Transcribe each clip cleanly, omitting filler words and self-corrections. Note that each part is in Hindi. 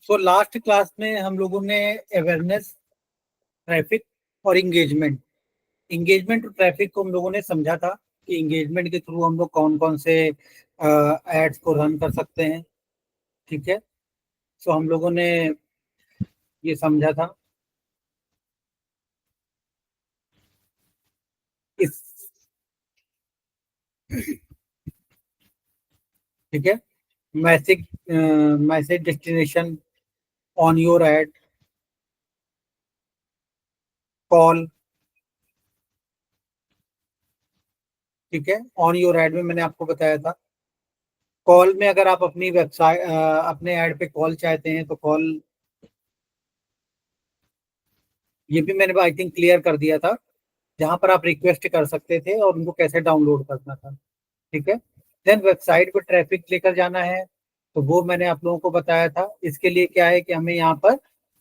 सो लास्ट क्लास में हम लोगों ने अवेयरनेस, ट्रैफिक और इंगेजमेंट और ट्रैफिक को हम लोगों ने समझा था कि इंगेजमेंट के थ्रू हम लोग कौन कौन से एड्स को रन कर सकते हैं। ठीक है, सो हम लोगों ने ये समझा था। इस ठीक है, message message destination on your add, call. ठीक है, ऑन योर एड में मैंने आपको बताया था। कॉल में अगर आप अपनी वेबसाइट अपने ऐड पे कॉल चाहते हैं तो कॉल, ये भी मैंने आई थिंक क्लियर कर दिया था, जहां पर आप रिक्वेस्ट कर सकते थे और उनको कैसे डाउनलोड करना था। ठीक है, देन वेबसाइट पर ट्रैफिक लेकर जाना है, तो वो मैंने आप लोगों को बताया था। इसके लिए क्या है कि हमें यहाँ पर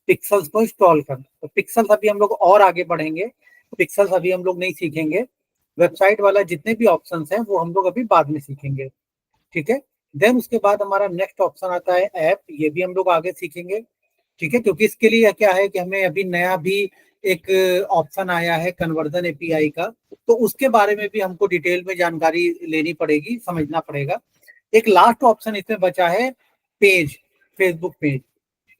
पिक्सल्स को इंस्टॉल करना, तो पिक्सल्स अभी हम लोग और आगे बढ़ेंगे, पिक्सल्स अभी हम लोग नहीं सीखेंगे। वेबसाइट वाला जितने भी ऑप्शंस हैं वो हम लोग अभी बाद में सीखेंगे। ठीक है, देन उसके बाद हमारा नेक्स्ट ऑप्शन आता है ऐप, ये भी हम लोग आगे सीखेंगे। ठीक है, क्योंकि इसके लिए क्या है कि हमें अभी नया भी एक ऑप्शन आया है कन्वर्जन एपीआई का, तो उसके बारे में भी हमको डिटेल में जानकारी लेनी पड़ेगी, समझना पड़ेगा। एक लास्ट ऑप्शन इसमें बचा है पेज, फेसबुक पेज।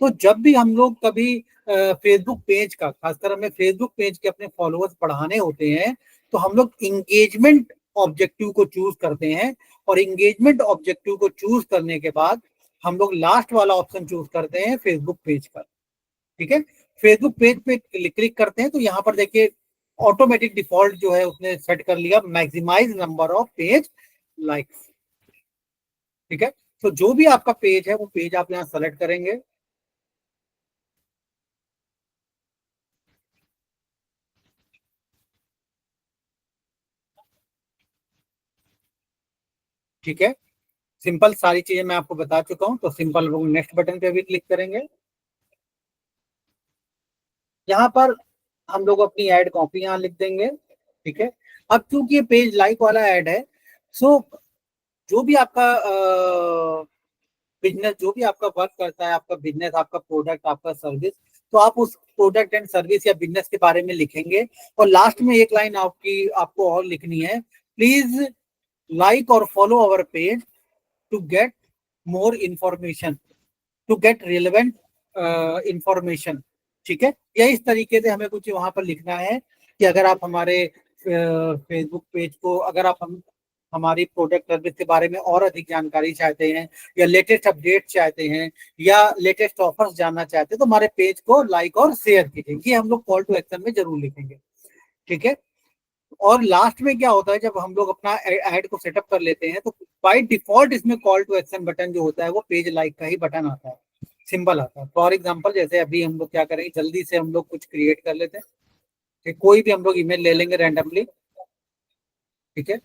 तो जब भी हम लोग कभी फेसबुक पेज का, खासकर हमें फेसबुक पेज के अपने फॉलोअर्स बढ़ाने होते हैं, तो हम लोग इंगेजमेंट ऑब्जेक्टिव को चूज करते हैं, और इंगेजमेंट ऑब्जेक्टिव को चूज करने के बाद हम लोग लास्ट वाला ऑप्शन चूज करते हैं फेसबुक पेज का। ठीक है, फेसबुक पेज पे क्लिक करते हैं तो यहाँ पर देखिए ऑटोमेटिक डिफॉल्ट जो है उसने सेट कर लिया maximise number of page likes. ठीक है, तो जो भी आपका पेज है वो पेज आप यहाँ सेलेक्ट करेंगे। ठीक है, सिंपल सारी चीजें मैं आपको बता चुका हूं, तो सिंपल नेक्स्ट बटन पे भी क्लिक करेंगे। यहाँ पर हम लोग अपनी ऐड कॉपी यहाँ लिख देंगे। ठीक है, अब चूंकि ये पेज लाइक वाला ऐड है, सो जो भी आपका बिजनेस, जो भी आपका वर्क करता है, आपका बिजनेस, आपका प्रोडक्ट, आपका सर्विस, तो आप उस प्रोडक्ट एंड सर्विस या बिजनेस के बारे में लिखेंगे। और लास्ट में एक लाइन आपकी आपको और लिखनी है, प्लीज लाइक और follow our page to get more information, to get relevant information. ठीक है, या इस तरीके से हमें कुछ वहां पर लिखना है कि अगर आप हमारे फेसबुक पेज को, अगर आप हमारी प्रोडक्ट सर्विस के बारे में और अधिक जानकारी चाहते हैं, या लेटेस्ट अपडेट चाहते हैं, या लेटेस्ट ऑफर्स जानना चाहते हैं, तो हमारे पेज को लाइक और शेयर कीजिए। ये हम लोग कॉल टू एक्शन में जरूर लिखेंगे। ठीक है, और लास्ट में क्या होता है, जब हम लोग अपना ऐड को सेटअप कर लेते हैं तो बाय डिफॉल्ट इसमें कॉल टू एक्शन बटन जो होता है वो पेज लाइक का ही बटन आता है, सिंबल आता है। फॉर एग्जांपल जैसे अभी हम लोग क्या करेंगे, जल्दी से हम लोग कुछ क्रिएट कर लेते हैं। ठीक, कोई भी हम लोग ईमेल ले लेंगे रैंडमली। ठीक है,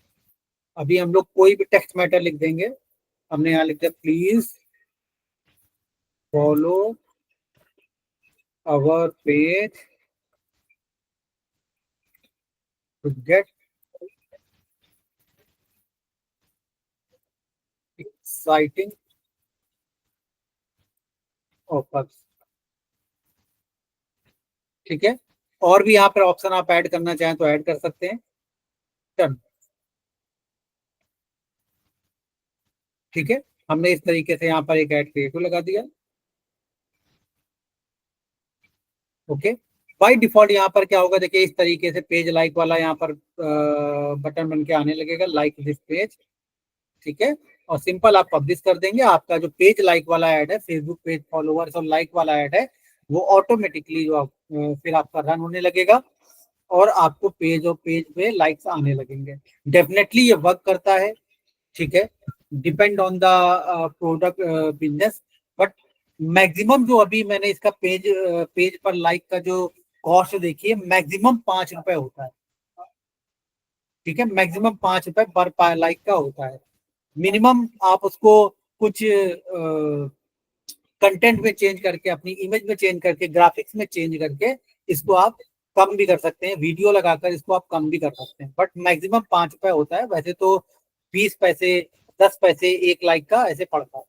अभी हम लोग कोई भी टेक्स्ट मैटर लिख देंगे। हमने यहाँ लिख दिया, please follow our page to get exciting offers. ठीक है, और भी यहाँ पर ऑप्शन आप ऐड करना चाहें तो ऐड कर सकते हैं। डन। ठीक है, हमने इस तरीके से यहाँ पर एक ऐड क्रिएटिव लगा दिया। ओके, बाय डिफॉल्ट यहाँ पर क्या होगा, देखिए इस तरीके से पेज लाइक वाला यहाँ पर बटन बन के आने लगेगा, लाइक दिस पेज। ठीक है, और सिंपल आप पब्लिश कर देंगे, आपका जो पेज लाइक वाला ऐड है, फेसबुक पेज फॉलोअर्स और लाइक वाला ऐड है, वो ऑटोमेटिकली जो फिर आपका रन होने लगेगा, और आपको पेज और पेज पे लाइक्स आने लगेंगे। डेफिनेटली ये वर्क करता है। ठीक है, depend on the product business, but maximum जो अभी मैंने इसका पेज पर लाइक का जो कॉस्ट देखिए, मैक्सिमम 5 रुपए होता है। ठीक है, मैक्सिमम 5 रुपए पर लाइक का होता है। मिनिमम आप उसको कुछ कंटेंट में चेंज करके, अपनी इमेज में चेंज करके, ग्राफिक्स में चेंज करके इसको आप कम भी कर सकते हैं, वीडियो लगाकर इसको आप कम भी कर सकते हैं, बट मैक्सिमम 5 रुपए होता है। वैसे तो 20 पैसे, 10 पैसे एक लाइक का ऐसे पड़ता है।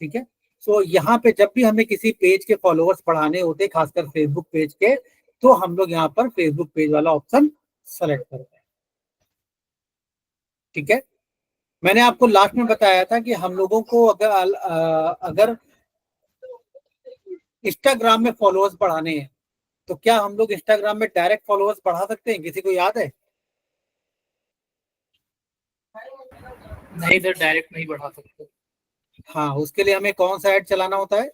ठीक है, सो यहाँ पे जब भी हमें किसी पेज के फॉलोअर्स बढ़ाने होते, खासकर फेसबुक पेज के, तो हम लोग यहाँ पर फेसबुक पेज वाला ऑप्शन सेलेक्ट करते हैं। ठीक है, मैंने आपको लास्ट में बताया था कि हम लोगों को अगर इंस्टाग्राम में फॉलोअर्स बढ़ाने हैं तो क्या हम लोग इंस्टाग्राम में डायरेक्ट फॉलोअर्स बढ़ा सकते हैं? किसी को याद है? नहीं सर, डायरेक्ट नहीं बढ़ा सकते। हाँ, उसके लिए हमें कौन सा ऐड चलाना होता है?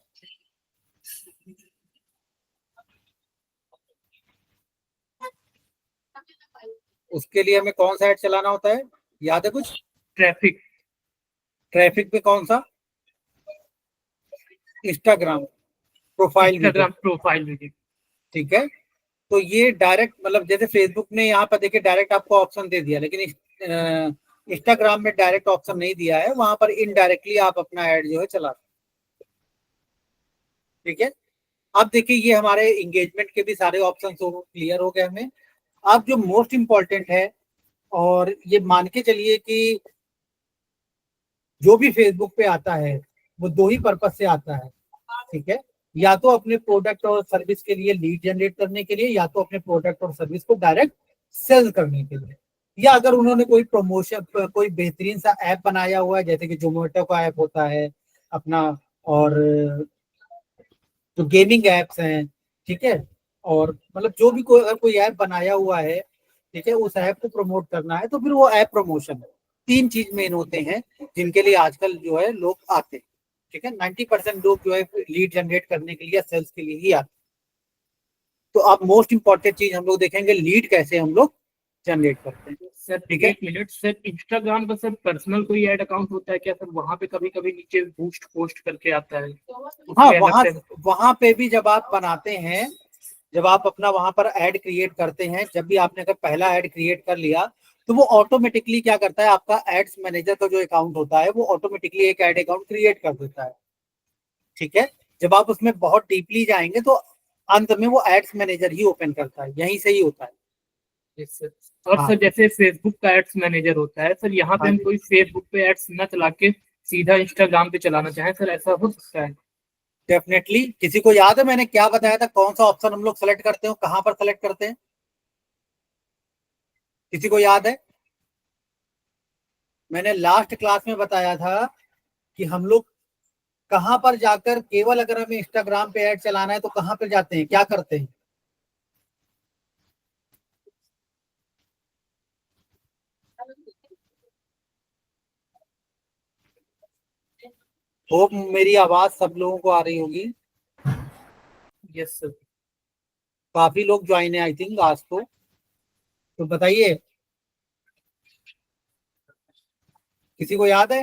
उसके लिए हमें कौन सा ऐड चलाना होता है, याद है कुछ? ट्रैफिक। ट्रैफिक पे कौन सा? Instagram profile video. Instagram profile video. ठीक है, तो ये डायरेक्ट, मतलब जैसे फेसबुक ने यहाँ पर देखिए डायरेक्ट आपको ऑप्शन दे दिया, लेकिन इंस्टाग्राम में डायरेक्ट ऑप्शन नहीं दिया है, वहां पर इनडायरेक्टली आप अपना ऐड जो है चला सकते। ठीक है, अब देखिए ये हमारे एंगेजमेंट के भी सारे ऑप्शन क्लियर हो गए हमें। अब जो मोस्ट इंपॉर्टेंट है, और ये मान के चलिए कि जो भी फेसबुक पे आता है वो दो ही पर्पज से आता है। ठीक है, या तो अपने प्रोडक्ट और सर्विस के लिए लीड जनरेट करने के लिए, या तो अपने प्रोडक्ट और सर्विस को डायरेक्ट सेल करने के लिए, या अगर उन्होंने कोई प्रमोशन, कोई बेहतरीन सा ऐप बनाया हुआ है, जैसे कि जोमेटो का ऐप होता है अपना, और जो गेमिंग एप्स हैं, ठीक है, और मतलब जो भी कोई अगर कोई ऐप बनाया हुआ है, ठीक है, उस ऐप को प्रमोट करना है, तो फिर वो ऐप प्रमोशन है। तीन चीज मेन होते हैं जिनके लिए आजकल जो है लोग आते हैं। ठीक है, 90% लोग जो है लीड जनरेट करने के लिए, सेल्स के लिए ही आते हैं। तो अब मोस्ट इंपॉर्टेंट चीज हम लोग देखेंगे, लीड कैसे हम लोग जनरेट करते हैं। सर ठीक है, 1 मिनट सर, इंस्टाग्राम का सर पर्सनल कोई ऐड अकाउंट होता है क्या सर? वहां पे कभी कभी नीचे बूस्ट पोस्ट करके आता है, हाँ, उसमें अलग वहां से। वहां पे भी जब आप बनाते हैं, जब आप अपना वहां पर ऐड क्रिएट करते हैं, जब भी आपने अगर पहला ऐड क्रिएट कर लिया, तो वो ऑटोमेटिकली क्या करता है, आपका एड्स मैनेजर का जो अकाउंट होता है वो ऑटोमेटिकली एक ऐड अकाउंट क्रिएट कर देता है। ठीक है, जब आप उसमें बहुत डीपली जाएंगे तो अंत में वो एड्स मैनेजर ही ओपन करता है, यहीं से ही होता है। Yes sir. और हाँ, सर जैसे फेसबुक का एड्स मैनेजर होता है सर, यहाँ पे हाँ हम जी, कोई फेसबुक पे एड्स ना चला के सीधा इंस्टाग्राम पे चलाना चाहें सर, ऐसा हो सकता है? डेफिनेटली। किसी को याद है मैंने क्या बताया था, कौन सा ऑप्शन हम लोग सेलेक्ट करते हो, कहां पर सेलेक्ट करते हैं? किसी को याद है? मैंने लास्ट क्लास में बताया था कि हम लोग कहां पर जाकर, केवल अगर हमें इंस्टाग्राम पे ऐड चलाना है तो कहां पर जाते हैं, क्या करते हैं? होप मेरी आवाज सब लोगों को आ रही होगी। Yes sir. काफी लोग ज्वाइन है आई थिंक आज तो बताइए, किसी को याद है?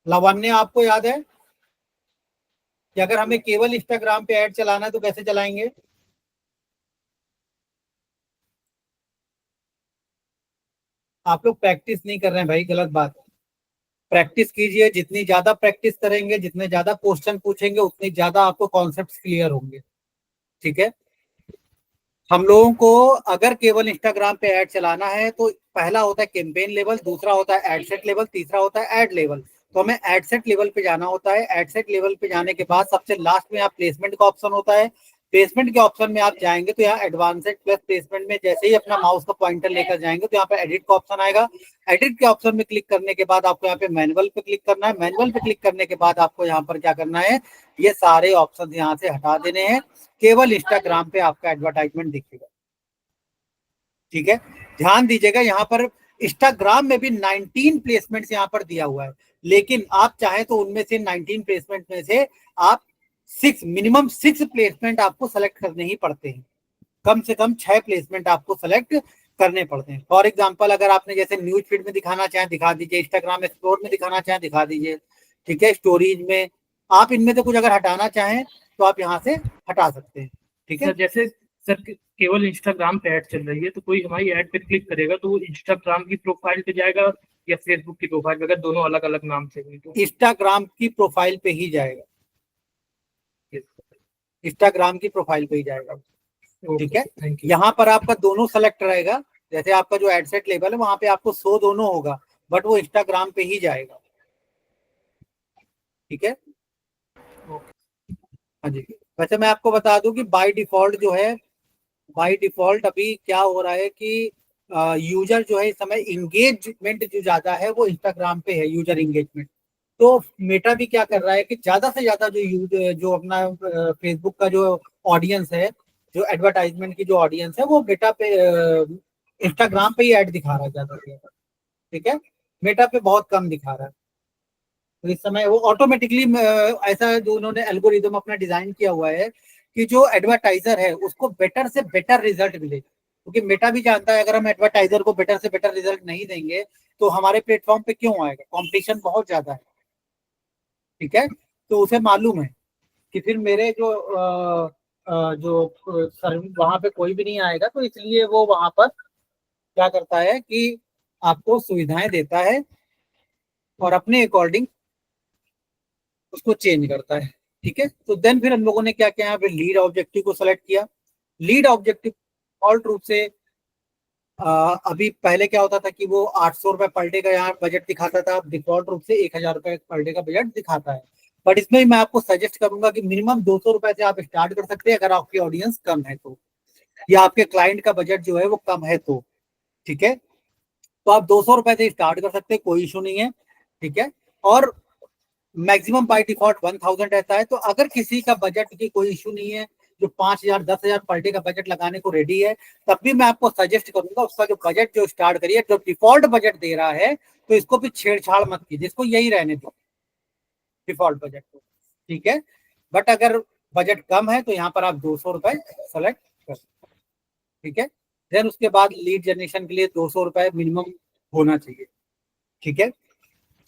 लावण्य, आपको याद है कि अगर हमें केवल इंस्टाग्राम पे ऐड चलाना है तो कैसे चलाएंगे? आप लोग प्रैक्टिस नहीं कर रहे हैं भाई, गलत बात है। प्रैक्टिस कीजिए, जितनी ज्यादा प्रैक्टिस करेंगे, जितने ज्यादा क्वेश्चन पूछेंगे, उतनी ज्यादा आपको कॉन्सेप्ट क्लियर होंगे। ठीक है, हम लोगों को अगर केवल इंस्टाग्राम पे ऐड चलाना है तो पहला होता है कैंपेन लेवल, दूसरा होता है एडसेट लेवल, तीसरा होता है एड लेवल। तो हमें एडसेट लेवल पे जाना होता है। एडसेट लेवल पे जाने के बाद सबसे लास्ट में यहाँ प्लेसमेंट का ऑप्शन होता है। प्लेसमेंट के ऑप्शन में आप जाएंगे तो यहाँ एडवांसेड प्लस प्लेसमेंट में जैसे ही अपना माउस का पॉइंटर लेकर जाएंगे तो यहाँ पे एडिट का ऑप्शन आएगा। एडिट के ऑप्शन में क्लिक करने के बाद आपको यहाँ पे मैनुअल पे क्लिक करना है। मैनुअल पे क्लिक करने के बाद आपको यहाँ पर क्या करना है, ये सारे ऑप्शन यहाँ से हटा देने हैं, केवल इंस्टाग्राम पे आपका एडवर्टाइजमेंट दिखेगा। ठीक है, ध्यान दीजिएगा, यहाँ पर इंस्टाग्राम में भी 19 प्लेसमेंट्स यहाँ पर दिया हुआ है, लेकिन आप चाहे तो उनमें से 19 प्लेसमेंट में से आप मिनिमम 6 प्लेसमेंट आपको सेलेक्ट करने ही पड़ते हैं। कम से कम 6 प्लेसमेंट आपको सेलेक्ट करने पड़ते हैं। फॉर एग्जाम्पल, अगर आपने जैसे न्यूज फीड में दिखाना चाहें दिखा दीजिए, इंस्टाग्राम एक्सप्लोर में दिखाना चाहें दिखा दीजिए, ठीक है, स्टोरीज में, आप इनमें से कुछ अगर हटाना चाहें तो आप यहाँ से हटा सकते हैं। ठीक है, सर जैसे सर केवल इंस्टाग्राम पे ऐड चल रही है तो कोई हमारी ऐड पे क्लिक करेगा तो वो इंस्टाग्राम की प्रोफाइल पे जाएगा या फेसबुक की प्रोफाइल पे, अगर दोनों अलग अलग नाम से हुई तो? इंस्टाग्राम की प्रोफाइल पे ही जाएगा, इंस्टाग्राम की प्रोफाइल पे ही जाएगा। ठीक ओके है, सर, थैंक यू। यहाँ पर आपका दोनों सेलेक्ट रहेगा, जैसे आपका जो एडसेट लेवल है वहां पे आपको शो दोनों होगा, बट वो इंस्टाग्राम पे ही जाएगा। ठीक है, हाँ जी। वैसे मैं आपको बता दूं कि बाय डिफॉल्ट जो है, बाय डिफॉल्ट अभी क्या हो रहा है कि यूजर जो है इस समय इंगेजमेंट जो ज्यादा है वो इंस्टाग्राम पे है, यूजर इंगेजमेंट। तो मेटा भी क्या कर रहा है कि ज्यादा से ज्यादा जो जो अपना फेसबुक का जो ऑडियंस है, जो एडवर्टाइजमेंट की जो ऑडियंस है, वो मेटा पे इंस्टाग्राम पे ही ऐड दिखा रहा है ज्यादा से ज्यादा। ठीक है, मेटा पे बहुत कम दिखा रहा है। तो इस समय वो ऑटोमेटिकली ऐसा जो उन्होंने एल्गोरिदम अपना डिजाइन किया हुआ है कि जो एडवर्टाइजर है उसको बेटर से बेटर रिजल्ट मिले, क्योंकि मेटा भी जानता है अगर हम एडवर्टाइजर को बेटर से बेटर रिजल्ट नहीं देंगे तो हमारे प्लेटफॉर्म पे क्यों आएगा, कंपटीशन बहुत ज्यादा है। ठीक है, तो उसे मालूम है कि फिर मेरे जो जो सर्विस वहां पे कोई भी नहीं आएगा, तो इसलिए वो वहां पर क्या करता है कि आपको सुविधाएं देता है और अपने अकॉर्डिंग उसको चेंज करता है। ठीक है, तो देन फिर हम लोगों ने क्या किया, यहाँ पे लीड ऑब्जेक्टिव को सेलेक्ट किया। लीड ऑब्जेक्टिव डिफॉल्ट रूप से अभी पहले क्या होता था कि वो 800 रुपए पर डे का यहाँ बजट दिखाता था, अब डिफॉल्ट रूप से 1000 रुपए पर डे का बजट दिखाता है। बट इसमें मैं आपको सजेस्ट करूंगा कि मिनिमम 200 रुपए से आप स्टार्ट कर सकते हैं अगर आपकी ऑडियंस कम है तो, या आपके क्लाइंट का बजट जो है वो कम है तो। ठीक है, तो आप 200 रुपए से स्टार्ट कर सकते हैं, कोई इशू नहीं है। ठीक है, और मैक्सिमम बाय डिफॉल्ट 1000 रहता है। तो अगर किसी का बजट की कोई इशू नहीं है, जो 5000 10,000 पर डे का बजट लगाने को रेडी है, तब भी मैं आपको सजेस्ट करूंगा उसका जो बजट जो स्टार्ट करिए, जो डिफॉल्ट बजट दे रहा है तो इसको भी छेड़छाड़ मत कीजिए, इसको यही रहने दो डिफॉल्ट बजट को। ठीक है, बट अगर बजट कम है तो यहाँ पर आप 200 रुपए सेलेक्ट कर सकते हैं। ठीक है, देन उसके बाद लीड जनरेशन के लिए 200 रुपए मिनिमम होना चाहिए। ठीक है,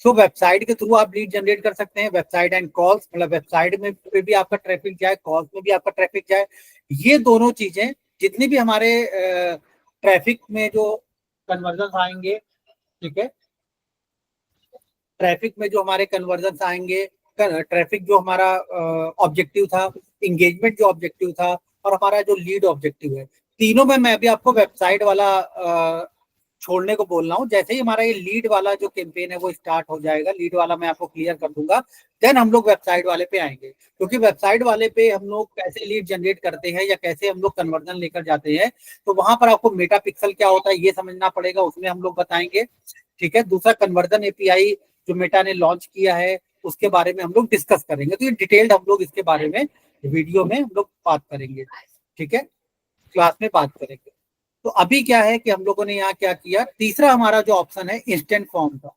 सो वेबसाइट के थ्रू आप लीड जनरेट कर सकते हैं, वेबसाइट एंड कॉल्स, मतलब वेबसाइट में पे भी आपका ट्रैफिक जाए, कॉल्स में भी आपका ट्रैफिक जाए। ये दोनों चीजें जितनी भी हमारे ट्रैफिक में जो कन्वर्जन आएंगे, ठीक है, ट्रैफिक में जो हमारे कन्वर्जन आएंगे, ट्रैफिक जो हमारा ऑब्जेक्टिव था, इंगेजमेंट जो ऑब्जेक्टिव था, और हमारा जो लीड ऑब्जेक्टिव है, तीनों में मैं भी आपको वेबसाइट वाला छोड़ने को बोल रहा हूँ। जैसे ही हमारा ये लीड वाला जो कैंपेन है वो स्टार्ट हो जाएगा, लीड वाला मैं आपको क्लियर कर दूंगा, देन हम लोग वेबसाइट वाले पे आएंगे। क्योंकि वेबसाइट वाले पे हम लोग कैसे लीड जनरेट करते हैं या कैसे हम लोग कन्वर्जन लेकर जाते हैं, तो वहां पर आपको मेटा पिक्सल क्या होता है ये समझना पड़ेगा, उसमें हम लोग बताएंगे। ठीक है, दूसरा कन्वर्जन एपीआई जो मेटा ने लॉन्च किया है उसके बारे में हम लोग डिस्कस करेंगे। तो ये डिटेल्ड हम लोग इसके बारे में वीडियो में हम लोग बात करेंगे। ठीक है, क्लास में बात करेंगे। तो अभी क्या है कि हम लोगों ने यहाँ क्या किया, तीसरा हमारा जो ऑप्शन है इंस्टेंट फॉर्म का।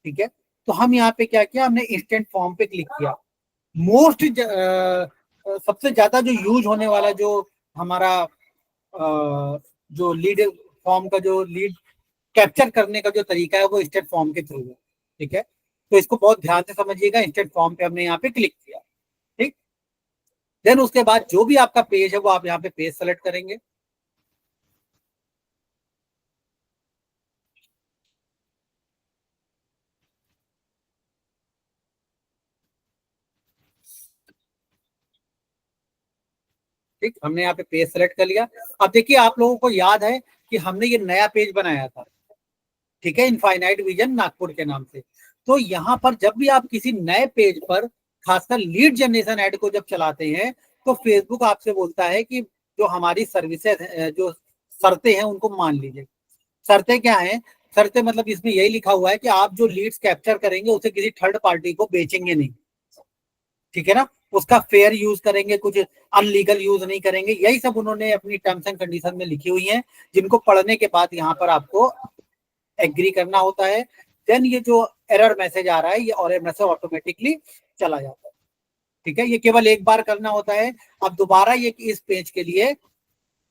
ठीक है, तो हम यहाँ पे क्या किया, हमने इंस्टेंट फॉर्म पे क्लिक किया। मोस्ट सबसे ज्यादा जो यूज होने वाला जो हमारा जो लीड फॉर्म का जो लीड कैप्चर करने का जो तरीका है वो इंस्टेंट फॉर्म के थ्रू है। ठीक है, तो इसको बहुत ध्यान से समझिएगा। इंस्टेंट फॉर्म पे हमने यहाँ पे क्लिक किया। ठीक, देन उसके बाद जो भी आपका पेज है वो आप यहाँ पे पेज सेलेक्ट करेंगे। ठीक, हमने यहाँ पे पेज सेलेक्ट कर लिया। अब देखिए आप लोगों को याद है कि हमने ये नया पेज बनाया था, ठीक है, इनफाइनाइट विजन नागपुर के नाम से। तो यहाँ पर जब भी आप किसी नए पेज पर खासकर लीड जनरेशन ऐड को जब चलाते हैं तो फेसबुक आपसे बोलता है कि जो हमारी सर्विसेज जो शर्तें हैं उनको मान लीजिए। शर्तें क्या हैं, शर्तें मतलब इसमें यही लिखा हुआ है कि आप जो लीड्स कैप्चर करेंगे उसे किसी थर्ड पार्टी को बेचेंगे नहीं। ठीक है ना, उसका फेयर यूज करेंगे, कुछ अनलीगल यूज नहीं करेंगे। यही सब उन्होंने अपनी टर्म्स एंड कंडीशन में लिखी हुई हैं, जिनको पढ़ने के बाद यहाँ पर आपको एग्री करना होता है। देन ये जो एरर मैसेज आ रहा है ये और मैसेज ऑटोमेटिकली चला जाता है। ठीक है, ये केवल एक बार करना होता है, अब दोबारा ये इस पेज के लिए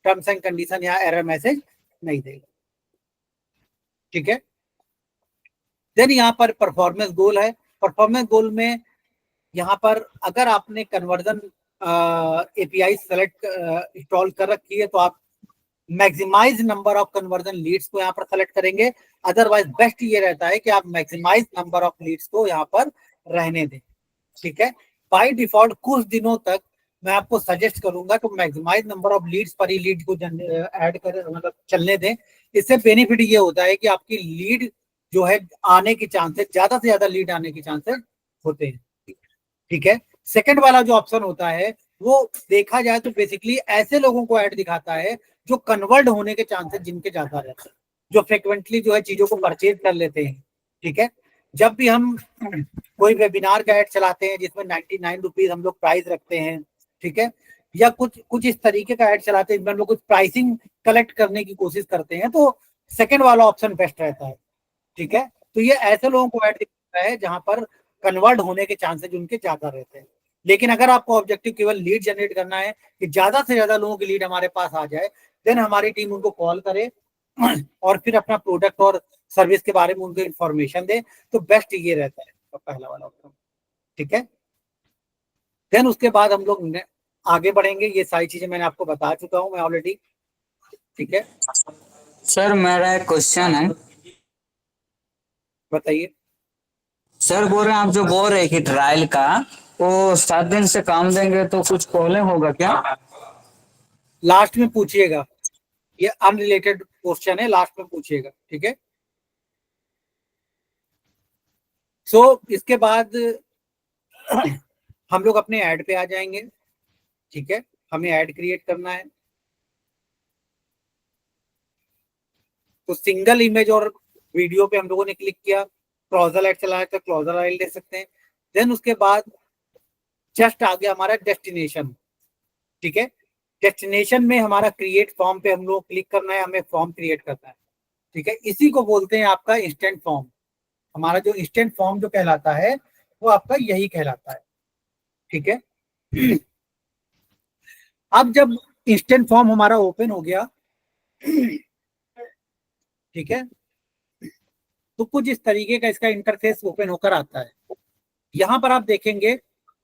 टर्म्स एंड कंडीशन यहाँ एरर मैसेज नहीं देगा। ठीक है, देन यहाँ पर परफॉर्मेंस गोल है। परफॉर्मेंस गोल में यहाँ पर अगर आपने कन्वर्जन एपीआई सेलेक्ट इंस्टॉल कर रखी है तो आप maximise number of conversion leads को यहाँ पर सेलेक्ट करेंगे। अदरवाइज बेस्ट ये रहता है कि आप मैक्सिमाइज नंबर ऑफ लीड्स को यहाँ पर रहने दें। ठीक है, बाय डिफॉल्ट कुछ दिनों तक मैं आपको सजेस्ट करूंगा तो मैक्सिमाइज नंबर ऑफ लीड्स पर ही लीड को ऐड कर मतलब चलने दें। इससे बेनिफिट ये होता है कि आपकी लीड जो है आने के चांसेस, ज्यादा से ज्यादा लीड आने के चांसेस होते हैं। ठीक है, सेकंड वाला जो ऑप्शन होता है वो देखा जाए तो बेसिकली ऐसे लोगों को ऐड दिखाता है जो कन्वर्ट होने के चांसेस जिनके ज्यादा रहते हैं, जो फ्रिक्वेंटली जो है चीजों को परचेज कर लेते हैं। ठीक है, जब भी हम कोई वेबिनार का ऐड चलाते हैं जिसमें 99 रुपीज हम लोग प्राइस रखते हैं, ठीक है, या कुछ कुछ इस तरीके का ऐड चलाते हैं जिसमें हम लोग कुछ प्राइसिंग कलेक्ट करने की कोशिश करते हैं, तो सेकंड वाला ऑप्शन बेस्ट रहता है। ठीक है, तो ये ऐसे लोगों को ऐड दिखाता है जहां पर कन्वर्ट होने के चांसेस उनके ज्यादा रहते हैं। लेकिन अगर आपको ऑब्जेक्टिव केवल लीड जनरेट करना है कि ज्यादा से ज्यादा लोगों की लीड हमारे पास आ जाए, देन हमारी टीम उनको कॉल करे और फिर अपना प्रोडक्ट और सर्विस के बारे में उनको इन्फॉर्मेशन दे, तो बेस्ट ये रहता है तो पहला वाला ऑप्शन। ठीक है, देन उसके बाद हम लोग आगे बढ़ेंगे। ये सारी चीजें मैंने आपको बता चुका हूं मैं ऑलरेडी। ठीक है, सर मेरा एक क्वेश्चन है। बताइए। सर बोल रहे हैं, आप जो बोल रहे हैं कि ट्रायल का वो 7 दिन से काम देंगे तो कुछ प्रॉब्लम होगा क्या? लास्ट में पूछिएगा, ये अनरिलेटेड क्वेश्चन है, लास्ट में पूछिएगा। ठीक है, सो इसके बाद हम लोग अपने ऐड पे आ जाएंगे। ठीक है, हमें ऐड क्रिएट करना है, तो सिंगल इमेज और वीडियो पे हम लोगों ने क्लिक किया, क्लॉजर ऐड चलाया तो क्लॉजर ऐड ले सकते हैं। देन उसके बाद जस्ट आ गया हमारा डेस्टिनेशन। ठीक है, डेस्टिनेशन में हमारा क्रिएट फॉर्म पे हम लोग क्लिक करना है, हमें फॉर्म क्रिएट करना है। ठीक है, इसी को बोलते हैं आपका इंस्टेंट फॉर्म। हमारा जो इंस्टेंट फॉर्म जो कहलाता है वो आपका यही कहलाता है। ठीक है, अब जब इंस्टेंट फॉर्म हमारा ओपन हो गया, ठीक है, तो कुछ इस तरीके का इसका इंटरफेस ओपन होकर आता है। यहां पर आप देखेंगे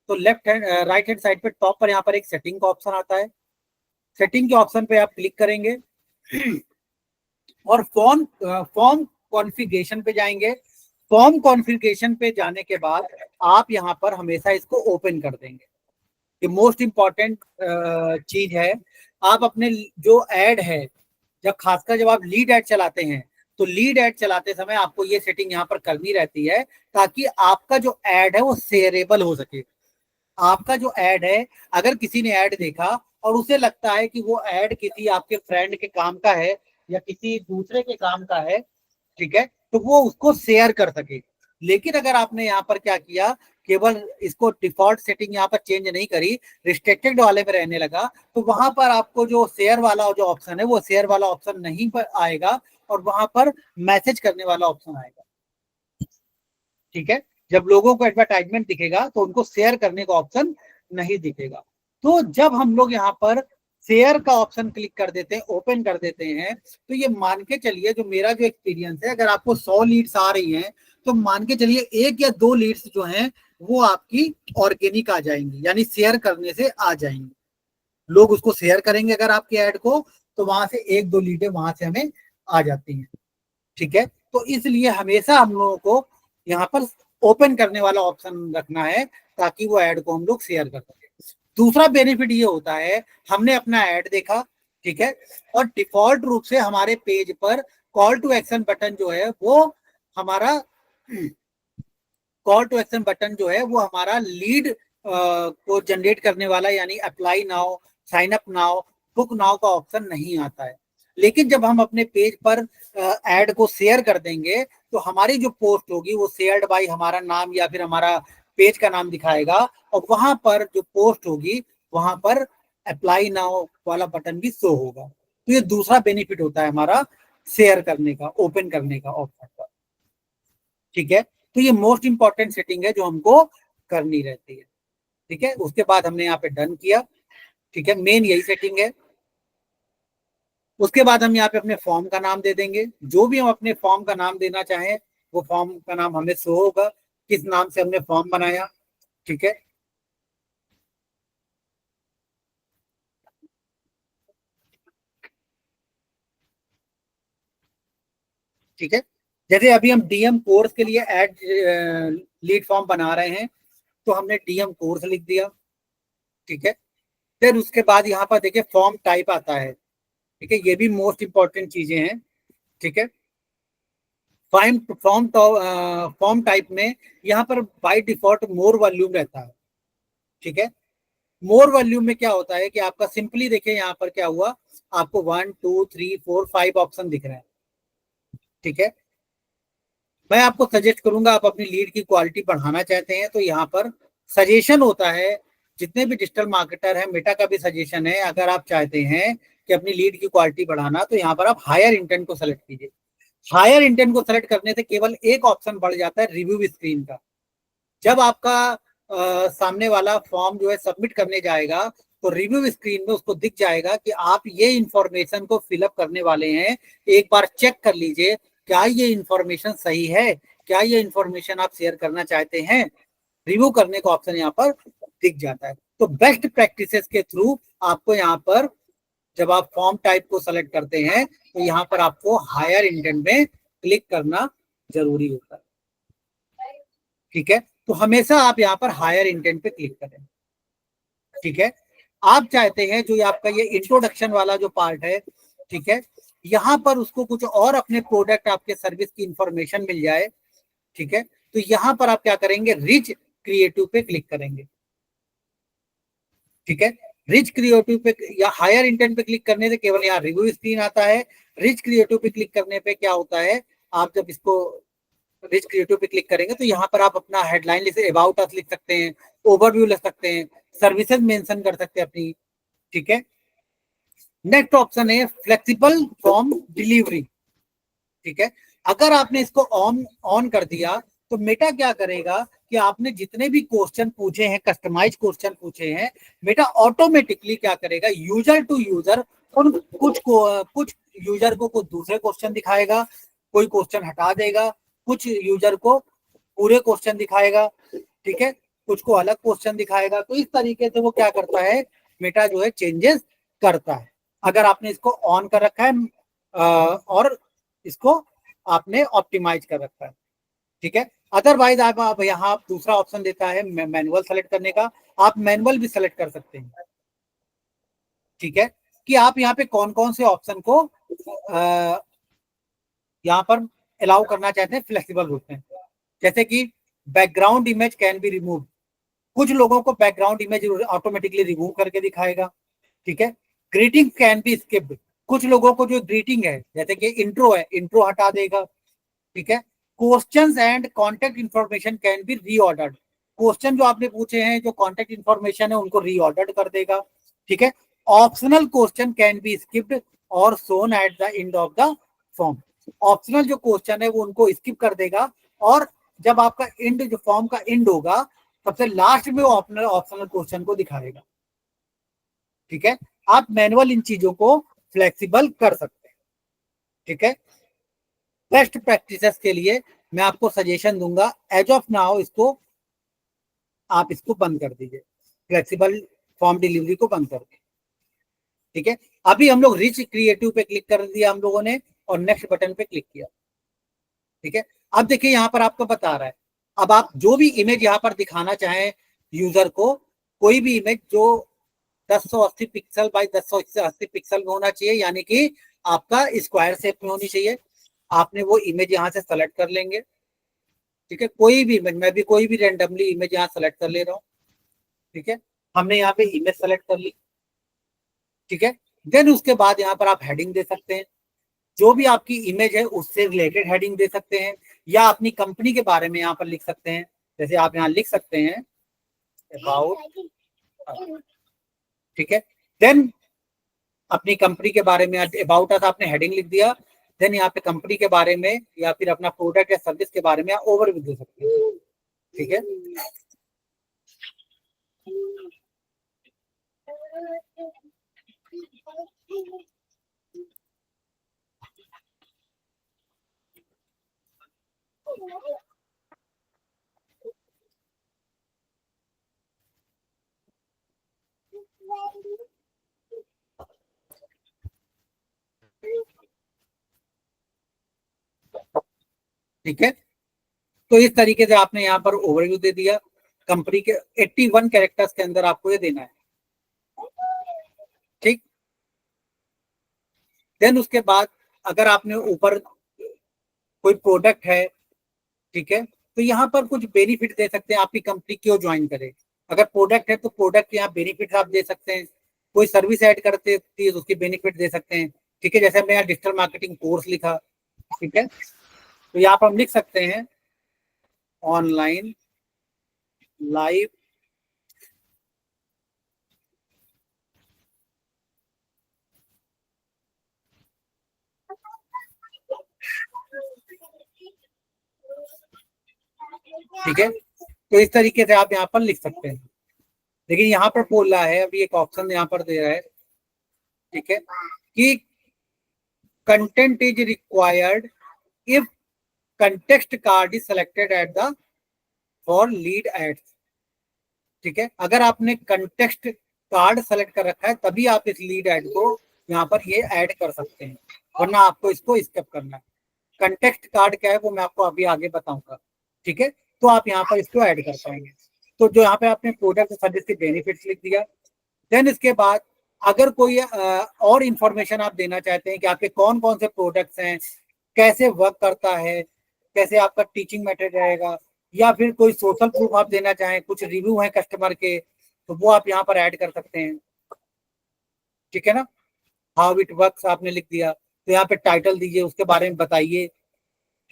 तो left hand right hand side पे टॉप पर यहाँ पर एक सेटिंग का ऑप्शन आता है। सेटिंग के ऑप्शन पे आप क्लिक करेंगे और फॉर्म कॉन्फ़िगरेशन पे जाएंगे। फॉर्म कॉन्फ़िगरेशन पे जाने के बाद आप यहाँ पर हमेशा इसको ओपन कर देंगे। ये मोस्ट इंपॉर्टेंट चीज है। आप अपने जो ऐड है, जब खासकर जब आप लीड ऐड चलाते हैं, तो लीड ऐड चलाते समय आपको ये सेटिंग यहाँ पर करनी रहती है ताकि आपका जो ऐड है वो शेयरेबल हो सके। आपका जो ऐड है, अगर किसी ने ऐड देखा और उसे लगता है कि वो ऐड किसी आपके फ्रेंड के काम का है या किसी दूसरे के काम का है, ठीक है, तो वो उसको शेयर कर सके। लेकिन अगर आपने यहाँ पर क्या किया, केवल इसको डिफॉल्ट सेटिंग यहाँ पर चेंज नहीं करी, रिस्ट्रिक्टेड वाले में रहने लगा, तो वहां पर आपको जो शेयर वाला जो ऑप्शन है वो शेयर वाला ऑप्शन नहीं पर आएगा और वहां पर मैसेज करने वाला ऑप्शन आएगा। ठीक है, जब लोगों को एडवर्टाइजमेंट दिखेगा तो उनको शेयर करने का ऑप्शन नहीं दिखेगा। तो जब हम लोग यहाँ पर शेयर का ऑप्शन क्लिक कर देते हैं, ओपन कर देते हैं, तो ये मान के चलिए, जो मेरा जो एक्सपीरियंस है, अगर आपको 100 लीड्स आ रही हैं तो मान के चलिए 1 या 2 लीड्स जो हैं वो आपकी ऑर्गेनिक आ जाएंगी, यानी शेयर करने से आ जाएंगी। लोग उसको शेयर करेंगे अगर आपके ऐड को, तो वहां से 1-2 लीडें वहां से हमें आ जाती हैं। ठीक है, तो इसलिए हमेशा हम लोगों को यहाँ पर ओपन करने वाला ऑप्शन रखना है ताकि वो ऐड को हम लोग शेयर कर सके। दूसरा बेनिफिट ये होता है, हमने अपना ऐड देखा, ठीक है, और डिफॉल्ट रूप से हमारे पेज पर कॉल टू एक्शन बटन जो है वो हमारा कॉल टू एक्शन बटन जो है वो हमारा लीड को जनरेट करने वाला, यानी apply now, sign up now, book now का ऑप्शन नहीं आता है। लेकिन जब हम अपने पेज पर ऐड को शेयर कर देंगे तो हमारी जो पोस्ट होगी वो शेयर्ड बाय हमारा नाम या फिर हमारा पेज का नाम दिखाएगा, और वहां पर जो पोस्ट होगी वहां पर अप्लाई नाउ वाला बटन भी शो होगा। तो ये दूसरा बेनिफिट होता है हमारा शेयर करने का, ओपन करने का ऑप्शन का। ठीक है, तो ये मोस्ट इंपॉर्टेंट सेटिंग है जो हमको करनी रहती है। ठीक है, उसके बाद हमने यहाँ पे डन किया। ठीक है, मेन यही सेटिंग है। उसके बाद हम यहाँ पे अपने फॉर्म का नाम दे देंगे, जो भी हम अपने फॉर्म का नाम देना चाहें वो फॉर्म का नाम हमें शो होगा, किस नाम से हमने फॉर्म बनाया। ठीक है, ठीक है, जैसे अभी हम डीएम कोर्स के लिए ऐड लीड फॉर्म बना रहे हैं, तो हमने डीएम कोर्स लिख दिया। ठीक है, फिर उसके बाद यहाँ पर देखिए फॉर्म टाइप आता है। ठीक है, ये भी मोस्ट इंपॉर्टेंट चीजें हैं। ठीक है, फॉर्म टाइप में यहाँ पर बाय डिफॉल्ट मोर वॉल्यूम रहता है। ठीक है। मोर वॉल्यूम में क्या होता है कि आपका सिंपली देखिए यहाँ पर क्या हुआ, आपको 1 2 3 4 5 ऑप्शन दिख रहे हैं। ठीक है, मैं आपको सजेस्ट करूंगा, आप अपनी लीड की क्वालिटी बढ़ाना चाहते हैं तो यहाँ पर सजेशन होता है, जितने भी डिजिटल मार्केटर हैं, मेटा का भी सजेशन है, अगर आप चाहते हैं कि अपनी लीड की क्वालिटी बढ़ाना तो यहाँ पर आप हायर इंटेंट को सेलेक्ट कीजिए। हायर इंटेंट को सेलेक्ट करने से केवल एक ऑप्शन बढ़ जाता है, रिव्यू स्क्रीन का। जब आपका सामने वाला फॉर्म जो है सबमिट करने जाएगा तो रिव्यू स्क्रीन में उसको दिख जाएगा कि आप ये इंफॉर्मेशन को फिलअप करने वाले हैं, एक बार चेक कर लीजिए क्या ये इंफॉर्मेशन सही है, क्या ये इंफॉर्मेशन आप शेयर करना चाहते हैं। रिव्यू करने का ऑप्शन यहाँ पर दिख जाता है। तो बेस्ट प्रैक्टिसेस के थ्रू आपको यहाँ पर जब आप फॉर्म टाइप को सेलेक्ट करते हैं तो यहाँ पर आपको हायर इंटेंट में क्लिक करना जरूरी होता है। ठीक है, तो हमेशा आप यहाँ पर हायर इंटेंट पे क्लिक करें। ठीक है, आप चाहते हैं जो आपका ये इंट्रोडक्शन वाला जो पार्ट है, ठीक है, यहाँ पर उसको कुछ और अपने प्रोडक्ट आपके सर्विस की इंफॉर्मेशन मिल जाए। ठीक है, तो यहाँ पर आप क्या करेंगे, रिच क्रिएटिव पे क्लिक करेंगे। ठीक है, रिच क्रिएटिव पे या हायर इंटेंट पे क्लिक करने से केवल यहाँ रिव्यू स्क्रीन आता है। रिच क्रिएटिव पे क्लिक करने पे क्या होता है, आप जब इसको रिच क्रिएटिव पे क्लिक करेंगे तो यहाँ पर आप अपना हेडलाइन लिख, अबाउट अस लिख सकते हैं, ओवरव्यू लिख सकते हैं, सर्विसेज मेंशन कर सकते हैं अपनी। ठीक है, नेक्स्ट ऑप्शन है फ्लेक्सिबल फॉर्म डिलीवरी। ठीक है, अगर आपने इसको ऑन कर दिया तो मेटा क्या करेगा कि आपने जितने भी क्वेश्चन पूछे हैं, कस्टमाइज क्वेश्चन पूछे हैं, मेटा ऑटोमेटिकली क्या करेगा, यूजर टू यूजर उन कुछ यूजर को कुछ दूसरे क्वेश्चन दिखाएगा, कोई क्वेश्चन हटा देगा, कुछ यूजर को पूरे क्वेश्चन दिखाएगा। ठीक है, कुछ को अलग क्वेश्चन दिखाएगा। तो इस तरीके से वो क्या करता है, मेटा जो है चेंजेस करता है, अगर आपने इसको ऑन कर रखा है और इसको आपने ऑप्टिमाइज कर रखा है। ठीक है, अदरवाइज आप यहाँ दूसरा ऑप्शन देता है मैनुअल सेलेक्ट करने का, आप मैनुअल भी सेलेक्ट कर सकते हैं। ठीक है, कि आप यहाँ पे कौन कौन से ऑप्शन को यहाँ पर अलाउ करना चाहते हैं फ्लेक्सिबल रूप में। जैसे कि background image can be remove, कुछ लोगों को बैकग्राउंड इमेज ऑटोमेटिकली रिमूव करके दिखाएगा। ठीक है, ग्रीटिंग कैन बी स्किप्ड, कुछ लोगों को जो ग्रीटिंग है जैसे कि इंट्रो है, इंट्रो हटा देगा। ठीक है, questions and contact information can be reordered, question जो आपने पूछे हैं, जो कॉन्टेक्ट इंफॉर्मेशन है उनको रीऑर्डर्ड कर देगा। ठीक है, optional question can be skipped और shown at the end of the form, optional जो क्वेश्चन है वो उनको स्किप कर देगा और जब आपका एंड जो फॉर्म का एंड होगा सबसे लास्ट में वो ऑप्शनल क्वेश्चन को दिखाएगा। ठीक है, आप मैनुअल इन चीजों को फ्लेक्सिबल कर सकते हैं। ठीक है, बेस्ट प्रैक्टिसेस के लिए मैं आपको सजेशन दूंगा, एज ऑफ नाउ इसको आप इसको बंद कर दीजिए, फ्लेक्सिबल फॉर्म डिलीवरी को बंद कर दीजिए। ठीक है, अभी हम लोग रिच क्रिएटिव पे क्लिक कर दिया हम लोगों ने और नेक्स्ट बटन पे क्लिक किया। ठीक है, अब देखिए यहाँ पर आपको बता रहा है, अब आप जो भी इमेज यहाँ पर दिखाना चाहें यूजर को, कोई भी इमेज जो 1080 पिक्सल बाई 1080 पिक्सल में होना चाहिए, यानी कि आपका स्क्वायर शेप में होनी चाहिए, आपने वो इमेज यहाँ से सेलेक्ट कर लेंगे। ठीक है, कोई भी इमेज, मैं भी कोई भी रेंडमली इमेज यहाँ सेलेक्ट कर ले रहा हूँ। ठीक है, हमने यहाँ पे इमेज सेलेक्ट कर ली। ठीक है, देन उसके बाद यहाँ पर आप हेडिंग दे सकते हैं, जो भी आपकी इमेज है उससे रिलेटेड हेडिंग दे सकते हैं, या अपनी कंपनी के बारे में यहाँ पर लिख सकते हैं। जैसे आप यहाँ लिख सकते हैं अबाउट, ठीक है, देन अपनी कंपनी के बारे में अबाउट अस आपने हेडिंग लिख दिया, देन यहाँ पे कंपनी के बारे में या फिर अपना प्रोडक्ट या सर्विस के बारे में ओवरव्यू दे सकते हैं। ठीक है, ठीक है, तो इस तरीके से आपने यहाँ पर ओवरव्यू दे दिया कंपनी के 81 कैरेक्टर्स के अंदर आपको ये देना है। ठीक, देन उसके बाद अगर आपने ऊपर कोई प्रोडक्ट है, ठीक है, तो यहाँ पर कुछ बेनिफिट दे सकते हैं, आपकी कंपनी क्यों ज्वाइन करे। अगर प्रोडक्ट है तो प्रोडक्ट के यहाँ बेनिफिट आप दे सकते हैं, कोई सर्विस ऐड करते हैं तो उसकी बेनिफिट दे सकते हैं। ठीक है, जैसे हमने यहाँ डिजिटल मार्केटिंग कोर्स लिखा, ठीक है, तो यहाँ पर हम लिख सकते हैं ऑनलाइन लाइव ठीक है, तो इस तरीके से आप यहाँ पर लिख सकते हैं। लेकिन यहाँ पर बोल रहा है, अभी एक ऑप्शन यहाँ पर दे रहा है, ठीक है, कि content is required if context card is selected at the for lead ads. ठीक है, अगर आपने कंटेक्स्ट कार्ड सेलेक्ट कर रखा है तभी आप इस लीड एड को यहाँ पर ये ऐड कर सकते हैं, वरना आपको इसको स्किप करना है। कंटेक्स्ट कार्ड क्या है वो मैं आपको अभी आगे बताऊंगा। ठीक है, तो आप यहाँ पर इसको ऐड कर पाएंगे। तो जो यहाँ पे आपने प्रोडक्ट सर्विस के बेनिफिट्स लिख दिया, देन इसके बाद अगर कोई और इंफॉर्मेशन आप देना चाहते हैं कि आपके कौन कौन से प्रोडक्ट्स हैं, कैसे वर्क करता है, कैसे आपका टीचिंग मेथड रहेगा, या फिर कोई सोशल प्रूफ आप देना चाहें, कुछ रिव्यू है कस्टमर के, तो वो आप यहाँ पर ऐड कर सकते हैं। ठीक है ना, हाउ इट वर्क्स आपने लिख दिया, तो यहाँ पे टाइटल दीजिए, उसके बारे में बताइए।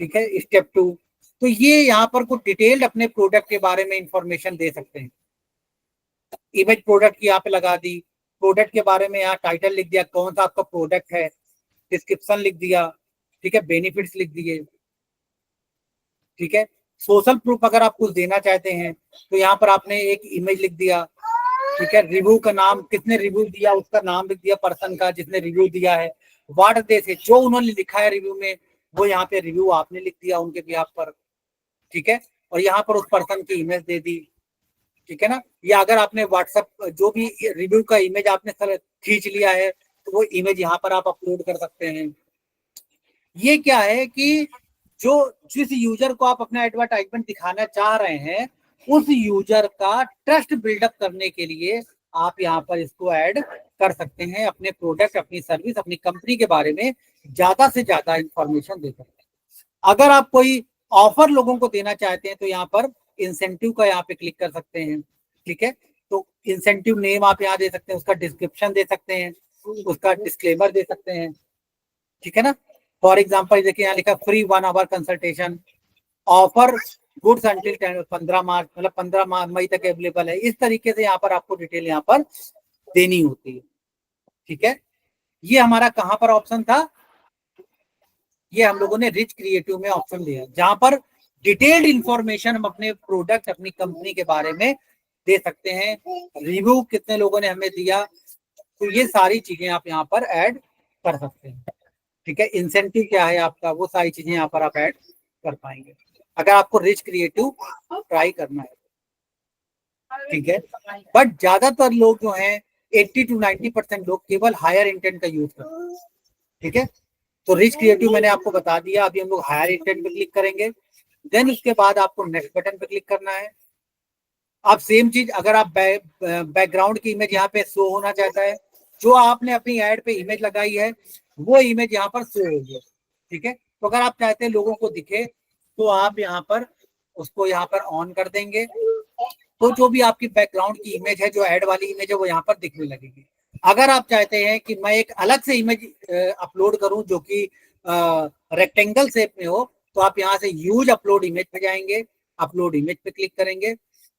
ठीक है, स्टेप 2, तो ये यहाँ पर कुछ डिटेल्ड अपने प्रोडक्ट के बारे में इंफॉर्मेशन दे सकते हैं। इमेज प्रोडक्ट की यहाँ पे लगा दी, प्रोडक्ट के बारे में यहाँ टाइटल लिख दिया, कौन सा आपका प्रोडक्ट है, डिस्क्रिप्शन लिख दिया, ठीक है, बेनिफिट्स लिख दिए। ठीक है, सोशल प्रूफ अगर आप कुछ देना चाहते हैं तो यहाँ पर आपने एक इमेज लिख दिया। ठीक है, रिव्यू का नाम, किसने रिव्यू दिया उसका नाम लिख दिया, पर्सन का जिसने रिव्यू दिया है, व्हाट दे से, जो उन्होंने लिखा है रिव्यू में वो यहाँ पे रिव्यू आपने लिख दिया उनके बिहाफ पर। ठीक है, और यहाँ पर उस पर्सन की इमेज दे दी। ठीक है ना, या अगर आपने व्हाट्सएप जो भी रिव्यू का इमेज आपने खींच लिया है तो वो इमेज यहाँ पर आप अपलोड कर सकते हैं। ये क्या है कि जो जिस यूजर को आप अपना एडवर्टाइजमेंट दिखाना चाह रहे हैं उस यूजर का ट्रस्ट बिल्डअप करने के लिए आप यहाँ पर इसको ऐड कर सकते हैं, अपने प्रोडक्ट, अपनी सर्विस, अपनी कंपनी के बारे में ज्यादा से ज्यादा इंफॉर्मेशन दे सकते हैं। अगर आप कोई ऑफर लोगों को देना चाहते हैं तो यहाँ पर इंसेंटिव का यहाँ पे क्लिक कर सकते हैं। ठीक है, तो इंसेंटिव नेम आप यहाँ दे सकते हैं, उसका डिस्क्रिप्शन दे सकते हैं, उसका डिस्क्लेमर दे सकते हैं। ठीक है ना, फॉर एग्जाम्पल देखिए यहाँ लिखा free 1 hour consultation, offer goods until 15 March, मतलब 15 मई तक अवेलेबल है। इस तरीके से यहाँ पर आपको डिटेल यहाँ पर देनी होती है। ठीक है, ये हमारा कहाँ पर ऑप्शन था, ये हम लोगों ने रिच क्रिएटिव में ऑप्शन दिया, जहां पर डिटेल्ड इंफॉर्मेशन हम अपने प्रोडक्ट, अपनी कंपनी के बारे में दे सकते हैं, रिव्यू कितने लोगों ने हमें दिया, तो ये सारी चीजें आप यहाँ पर ऐड कर सकते हैं। ठीक है, इंसेंटिव क्या है आपका, वो सारी चीजें यहाँ पर आप ऐड कर पाएंगे अगर आपको रिच क्रिएटिव ट्राई करना है। ठीक है, बट ज्यादातर लोग जो हैं 80 to 90% लोग केवल हायर इंटेंट का यूज करते हैं। ठीक है, तो रिच क्रिएटिव मैंने आपको बता दिया। अभी हम लोग हायर इंटेंट पे क्लिक करेंगे, देन उसके बाद आपको नेक्स्ट बटन पे क्लिक करना है। आप सेम चीज, अगर आप बैकग्राउंड की इमेज यहाँ पे शो होना चाहता है, जो आपने अपनी ऐड पे इमेज लगाई है वो इमेज यहाँ पर शो होगी। ठीक है, तो अगर आप चाहते हैं लोगों को दिखे तो आप यहाँ पर उसको यहाँ पर ऑन कर देंगे, तो जो भी आपकी बैकग्राउंड की इमेज है, जो ऐड वाली इमेज है, वो यहाँ पर दिखने लगेगी। अगर आप चाहते हैं कि मैं एक अलग से इमेज अपलोड करूं जो कि रेक्टेंगल शेप में हो, तो आप यहाँ से यूज अपलोड इमेज पे जाएंगे, अपलोड इमेज पे क्लिक करेंगे,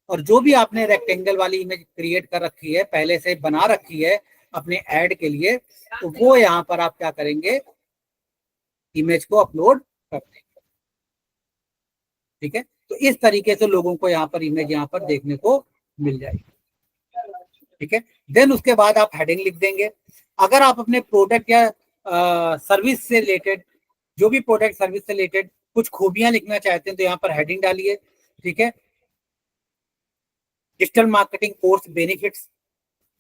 और जो भी आपने रेक्टेंगल वाली इमेज क्रिएट कर रखी है, पहले से बना रखी है अपने ऐड के लिए, तो वो यहाँ पर आप क्या करेंगे, इमेज को अपलोड कर देंगे। ठीक है, तो इस तरीके से लोगों को यहाँ पर इमेज यहाँ पर देखने को मिल जाएगी। ठीक है, देन उसके बाद आप हेडिंग लिख देंगे। अगर आप अपने प्रोडक्ट या सर्विस से रिलेटेड, जो भी प्रोडक्ट सर्विस से रिलेटेड कुछ खूबियां लिखना चाहते हैं तो यहाँ पर हेडिंग डालिए। ठीक है, digital marketing course benefits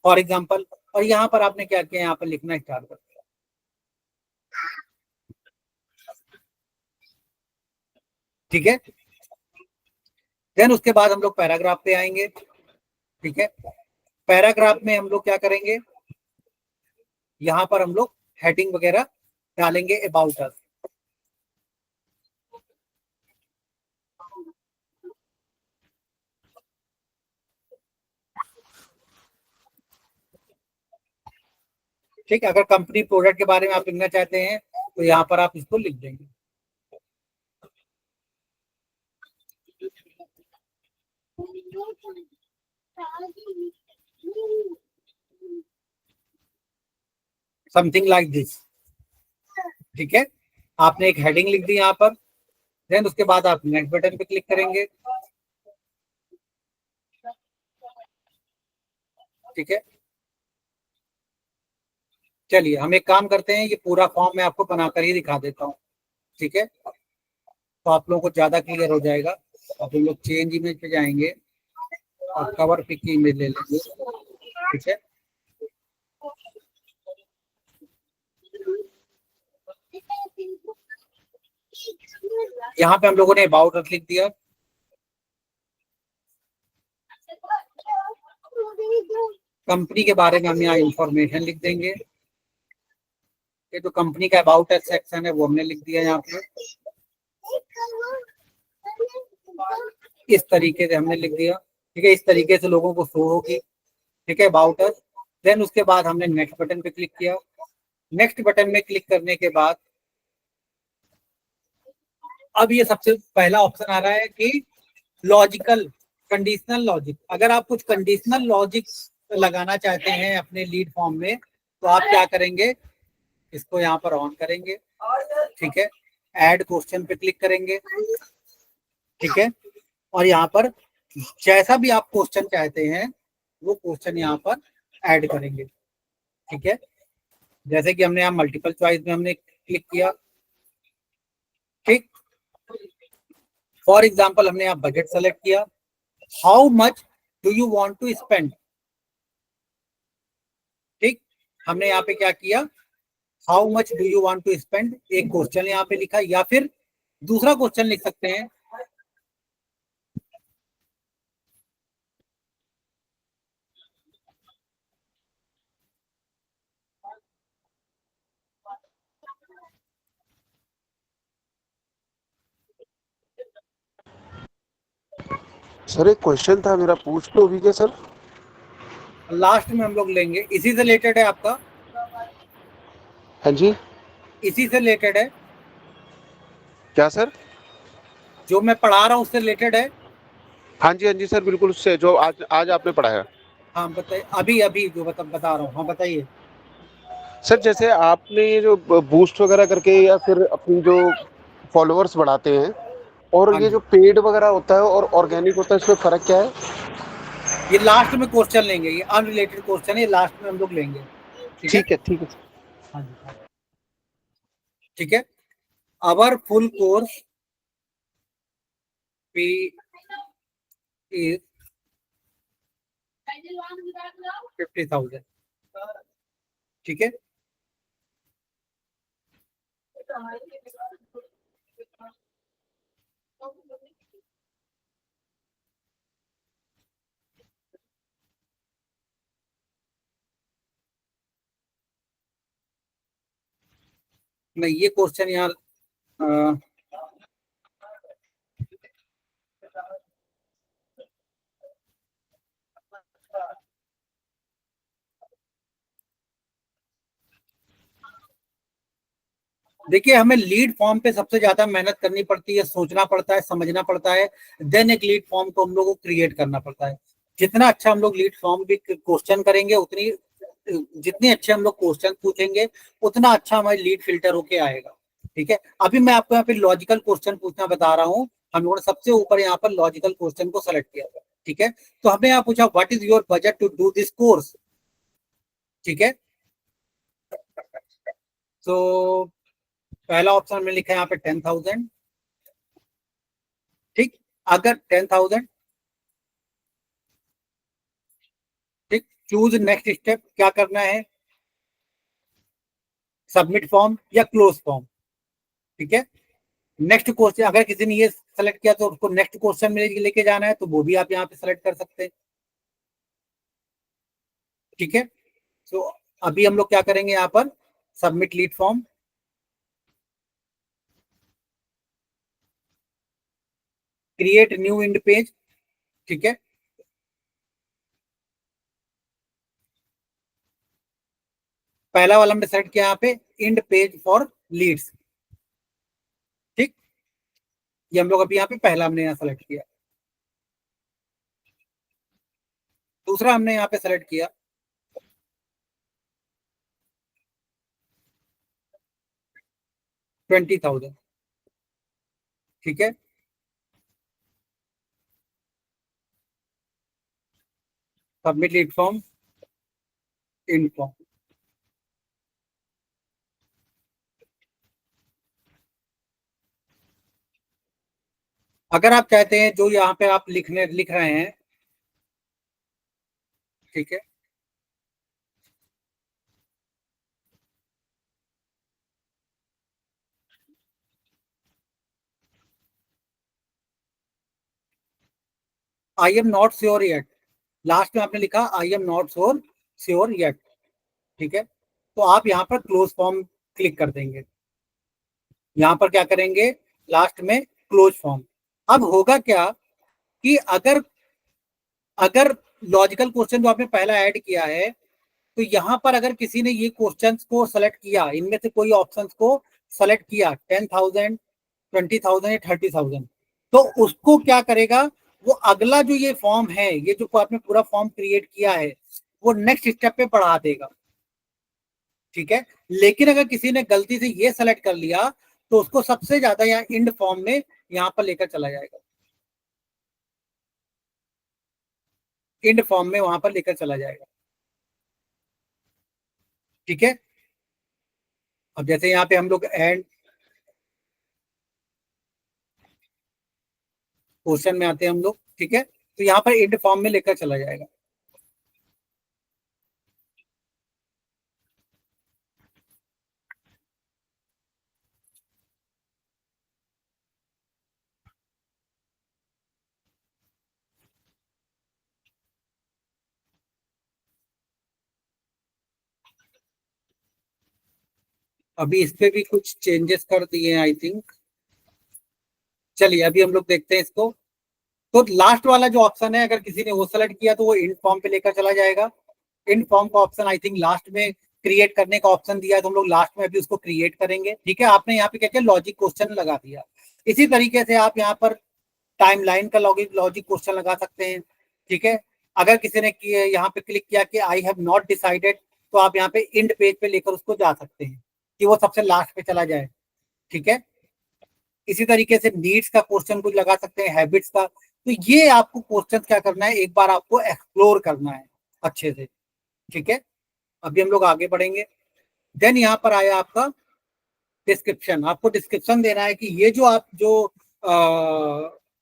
for example, और यहाँ पर आपने क्या किया, यहाँ पर लिखना स्टार्ट कर दिया। ठीक है, देन उसके बाद हम लोग पैराग्राफ पे आएंगे। ठीक है, पैराग्राफ में हम लोग क्या करेंगे, यहाँ पर हम लोग हेडिंग वगैरह डालेंगे अबाउट अस। ठीक है, अगर कंपनी प्रोडक्ट के बारे में आप लिखना चाहते हैं तो यहाँ पर आप इसको लिख देंगे। Something like this. ठीक है, आपने एक हेडिंग लिख दी यहाँ पर, देन उसके बाद आप नेक्स्ट बटन पे क्लिक करेंगे। ठीक है, चलिए हम एक काम करते हैं, ये पूरा फॉर्म मैं आपको बनाकर ही दिखा देता हूँ। ठीक है, तो आप लोगों को ज्यादा क्लियर हो जाएगा। अब हम लोग चेंज इमेज पे जाएंगे और कवर पिक की इमेज ले लेंगे। ठीक है, यहाँ पे हम लोगों ने अबाउट अस लिख दिया। कंपनी के बारे में हम यहाँ इंफॉर्मेशन लिख देंगे। ये तो कंपनी का अबाउट अस सेक्शन है वो हमने लिख दिया यहाँ पे, इस तरीके से हमने लिख दिया। ठीक है, इस तरीके से लोगों को शो होगी। ठीक है, अबाउट अस। देन उसके बाद हमने नेक्स्ट बटन पे क्लिक किया। नेक्स्ट बटन में क्लिक करने के बाद अब ये सबसे पहला ऑप्शन आ रहा है कि लॉजिकल कंडीशनल लॉजिक। अगर आप कुछ कंडीशनल लॉजिक लगाना चाहते हैं अपने लीड फॉर्म में तो आप क्या करेंगे, इसको यहाँ पर ऑन करेंगे। ठीक है, ऐड क्वेश्चन पे क्लिक करेंगे। ठीक है, और यहाँ पर जैसा भी आप क्वेश्चन चाहते हैं वो क्वेश्चन यहाँ पर ऐड करेंगे। ठीक है, जैसे कि हमने यहाँ मल्टीपल चॉइस में हमने क्लिक किया। ठीक, फॉर एग्जाम्पल हमने यहाँ बजट सेलेक्ट किया। How much do you want to spend. ठीक, हमने यहाँ पे क्या किया, how much do you want to spend, एक क्वेश्चन यहाँ पे लिखा, या फिर दूसरा क्वेश्चन लिख सकते हैं। सर एक क्वेश्चन था मेरा, पूछ लो अभी क्या सर? लास्ट में हम लोग लेंगे, इसी से रिलेटेड है आपका, हाँ जी, इसी से रिलेटेड है, क्या सर? जो मैं पढ़ा रहा हूँ उससे रिलेटेड है। हाँ जी सर, बिल्कुल उससे जो आज आज आपने पढ़ाया। हाँ बताइए, अभी अभी जो बता रहा हूँ, हाँ बताइए। सर जैसे आपने ये जो बूस्ट वगैरह करके या फिर अपनी जो फॉलोअर्स बढ़ाते हैं, और हाँ ये जी, जो पेड वगैरह होता है और ऑर्गेनिक होता है, इसमें फर्क क्या है? ये लास्ट में क्वेश्चन लेंगे, ये अनरिलेटेड क्वेश्चन है, ये लास्ट में हम लोग लेंगे। ठीक है, ठीक है। हाँ जी, हाँ। ठीक है, our full course fee is 50,000। ठीक है, मैं ये क्वेश्चन यहाँ देखिए, हमें लीड फॉर्म पे सबसे ज्यादा मेहनत करनी पड़ती है, सोचना पड़ता है, समझना पड़ता है, देन एक लीड फॉर्म को हम लोग को क्रिएट करना पड़ता है। जितना अच्छा हम लोग लीड फॉर्म भी क्वेश्चन करेंगे, उतनी जितने अच्छे हम लोग क्वेश्चन पूछेंगे उतना अच्छा हमारी लीड फिल्टर होके आएगा। ठीक है, अभी मैं आपको यहाँ पे लॉजिकल क्वेश्चन पूछना बता रहा हूँ। हम लोगों ने सबसे ऊपर यहाँ पर लॉजिकल क्वेश्चन को सेलेक्ट किया था। ठीक है, तो हमने यहाँ पूछा what is your budget to do this course. ठीक है, तो पहला ऑप्शन में लिखा है यहाँ पे 10,000। ठीक, अगर 10,000, ठीक, चूज नेक्स्ट स्टेप, क्या करना है, सबमिट फॉर्म या क्लोज फॉर्म। ठीक है, नेक्स्ट क्वेश्चन, अगर किसी ने ये सेलेक्ट किया तो उसको नेक्स्ट क्वेश्चन में लेके जाना है तो वो भी आप यहाँ पे सेलेक्ट कर सकते हैं। ठीक है, तो अभी हम लोग क्या करेंगे, यहाँ पर submit lead form, create new end page. ठीक है, पहला वाला हमने सेलेक्ट किया यहाँ पे इंड पेज फॉर लीड्स, ठीक, ये हम लोग अभी यहाँ पे पहला हमने यहाँ सेलेक्ट किया। दूसरा हमने यहाँ पे सेलेक्ट किया 20,000, ठीक है। Submit lead form, end form. अगर आप चाहते हैं जो यहाँ पे आप लिख रहे हैं, ठीक है, I am not sure yet, last में आपने लिखा I am not sure yet, ठीक है, तो आप यहाँ पर क्लोज फॉर्म क्लिक कर देंगे। यहाँ पर क्या करेंगे, लास्ट में क्लोज फॉर्म। अब होगा क्या कि अगर अगर लॉजिकल क्वेश्चन जो आपने पहला ऐड किया है, तो यहाँ पर अगर किसी ने ये क्वेश्चंस को सेलेक्ट किया, इनमें से कोई ऑप्शंस को सेलेक्ट किया 10,000, 20,000 या 30,000, तो उसको क्या करेगा, वो अगला जो ये फॉर्म है, ये जो आपने पूरा फॉर्म क्रिएट किया है, वो नेक्स्ट स्टेप पे बढ़ा देगा, ठीक है। लेकिन अगर किसी ने गलती से ये सेलेक्ट कर लिया, तो उसको सबसे ज्यादा यहाँ इंड फॉर्म में यहाँ पर लेकर चला जाएगा, इंड फॉर्म में वहां पर लेकर चला जाएगा, ठीक है। अब जैसे यहाँ पे हम लोग एंड क्वेश्चन में आते हैं हम लोग, ठीक है, तो यहाँ पर इंड फॉर्म में लेकर चला जाएगा। अभी इस पे भी कुछ चेंजेस कर दिए हैं आई थिंक। चलिए अभी हम लोग देखते हैं इसको। तो लास्ट वाला जो ऑप्शन है, अगर किसी ने वो सेलेक्ट किया तो वो इंड फॉर्म पे लेकर चला जाएगा। इंड फॉर्म का ऑप्शन आई थिंक लास्ट में क्रिएट करने का ऑप्शन दिया है, तो हम लोग लास्ट में अभी उसको क्रिएट करेंगे, ठीक है। आपने यहाँ पे क्या किया, लॉजिक क्वेश्चन लगा दिया। इसी तरीके से आप यहाँ पर टाइमलाइन का लॉजिक क्वेश्चन लगा सकते हैं, ठीक है। अगर किसी ने यहाँ पे क्लिक किया कि आई हैव नॉट डिसाइडेड, तो आप यहाँ पे इंड पेज पे लेकर उसको जा सकते हैं कि वो सबसे लास्ट पे चला जाए, ठीक है। इसी तरीके से नीड्स का क्वेश्चन कुछ लगा सकते हैं, हैबिट्स का। तो ये आपको क्वेश्चन क्या करना है, एक बार आपको एक्सप्लोर करना है अच्छे से, ठीक है। अभी हम लोग आगे बढ़ेंगे। देन यहाँ पर आया आपका डिस्क्रिप्शन। आपको डिस्क्रिप्शन देना है कि ये जो आप जो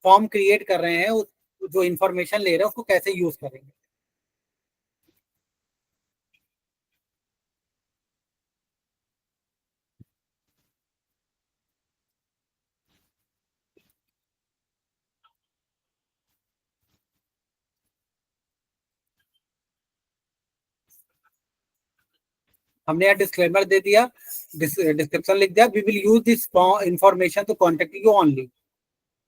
फॉर्म क्रिएट कर रहे हैं, जो इंफॉर्मेशन ले रहे हैं, उसको कैसे यूज करेंगे। हमने यहाँ डिस्क्लेमर दे दिया, डिस्क्रिप्शन लिख दिया, we will use this information to contact you only,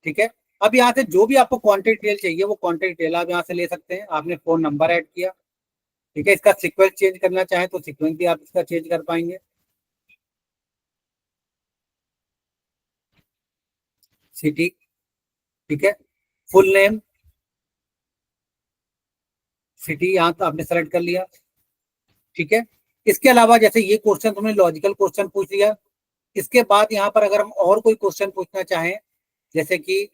ठीक है। अब यहाँ से जो भी आपको कॉन्टेक्ट डिटेल चाहिए, वो कॉन्टेक्ट डिटेल आप यहाँ से ले सकते हैं। आपने फोन नंबर ऐड किया, ठीक है। इसका सीक्वेंस चेंज करना चाहें तो सीक्वेंस भी आप इसका चेंज कर पाएंगे। सिटी, ठीक है। फुल नेम, सिटी यहाँ तो आपने सेलेक्ट कर लिया, ठीक है। इसके अलावा जैसे ये क्वेश्चन तुमने लॉजिकल क्वेश्चन पूछ लिया, इसके बाद यहाँ पर अगर हम और कोई क्वेश्चन पूछना चाहें, जैसे कि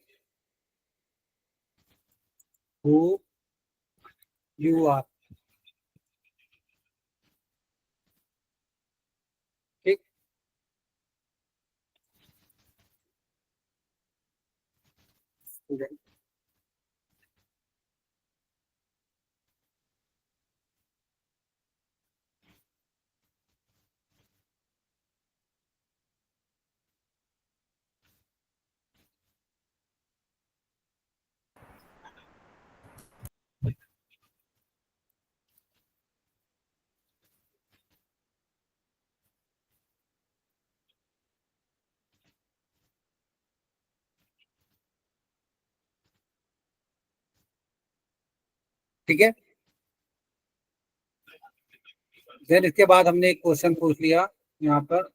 हु यू आर, ठीक, ठीक है। देन इसके बाद हमने एक क्वेश्चन पूछ लिया यहाँ पर,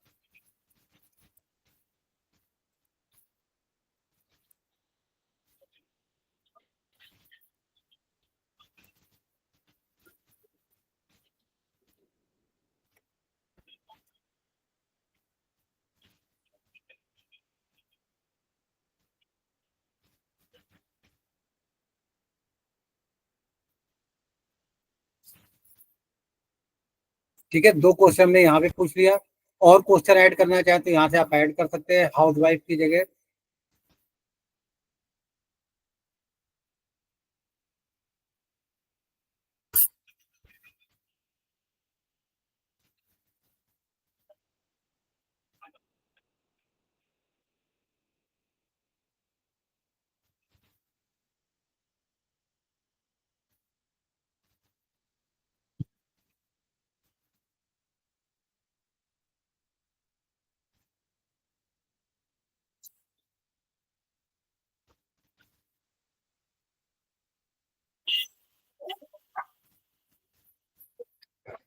ठीक है, 2 क्वेश्चन हमने यहाँ पे पूछ लिया। और क्वेश्चन ऐड करना चाहें तो यहाँ से आप ऐड कर सकते हैं हाउस वाइफ की जगह।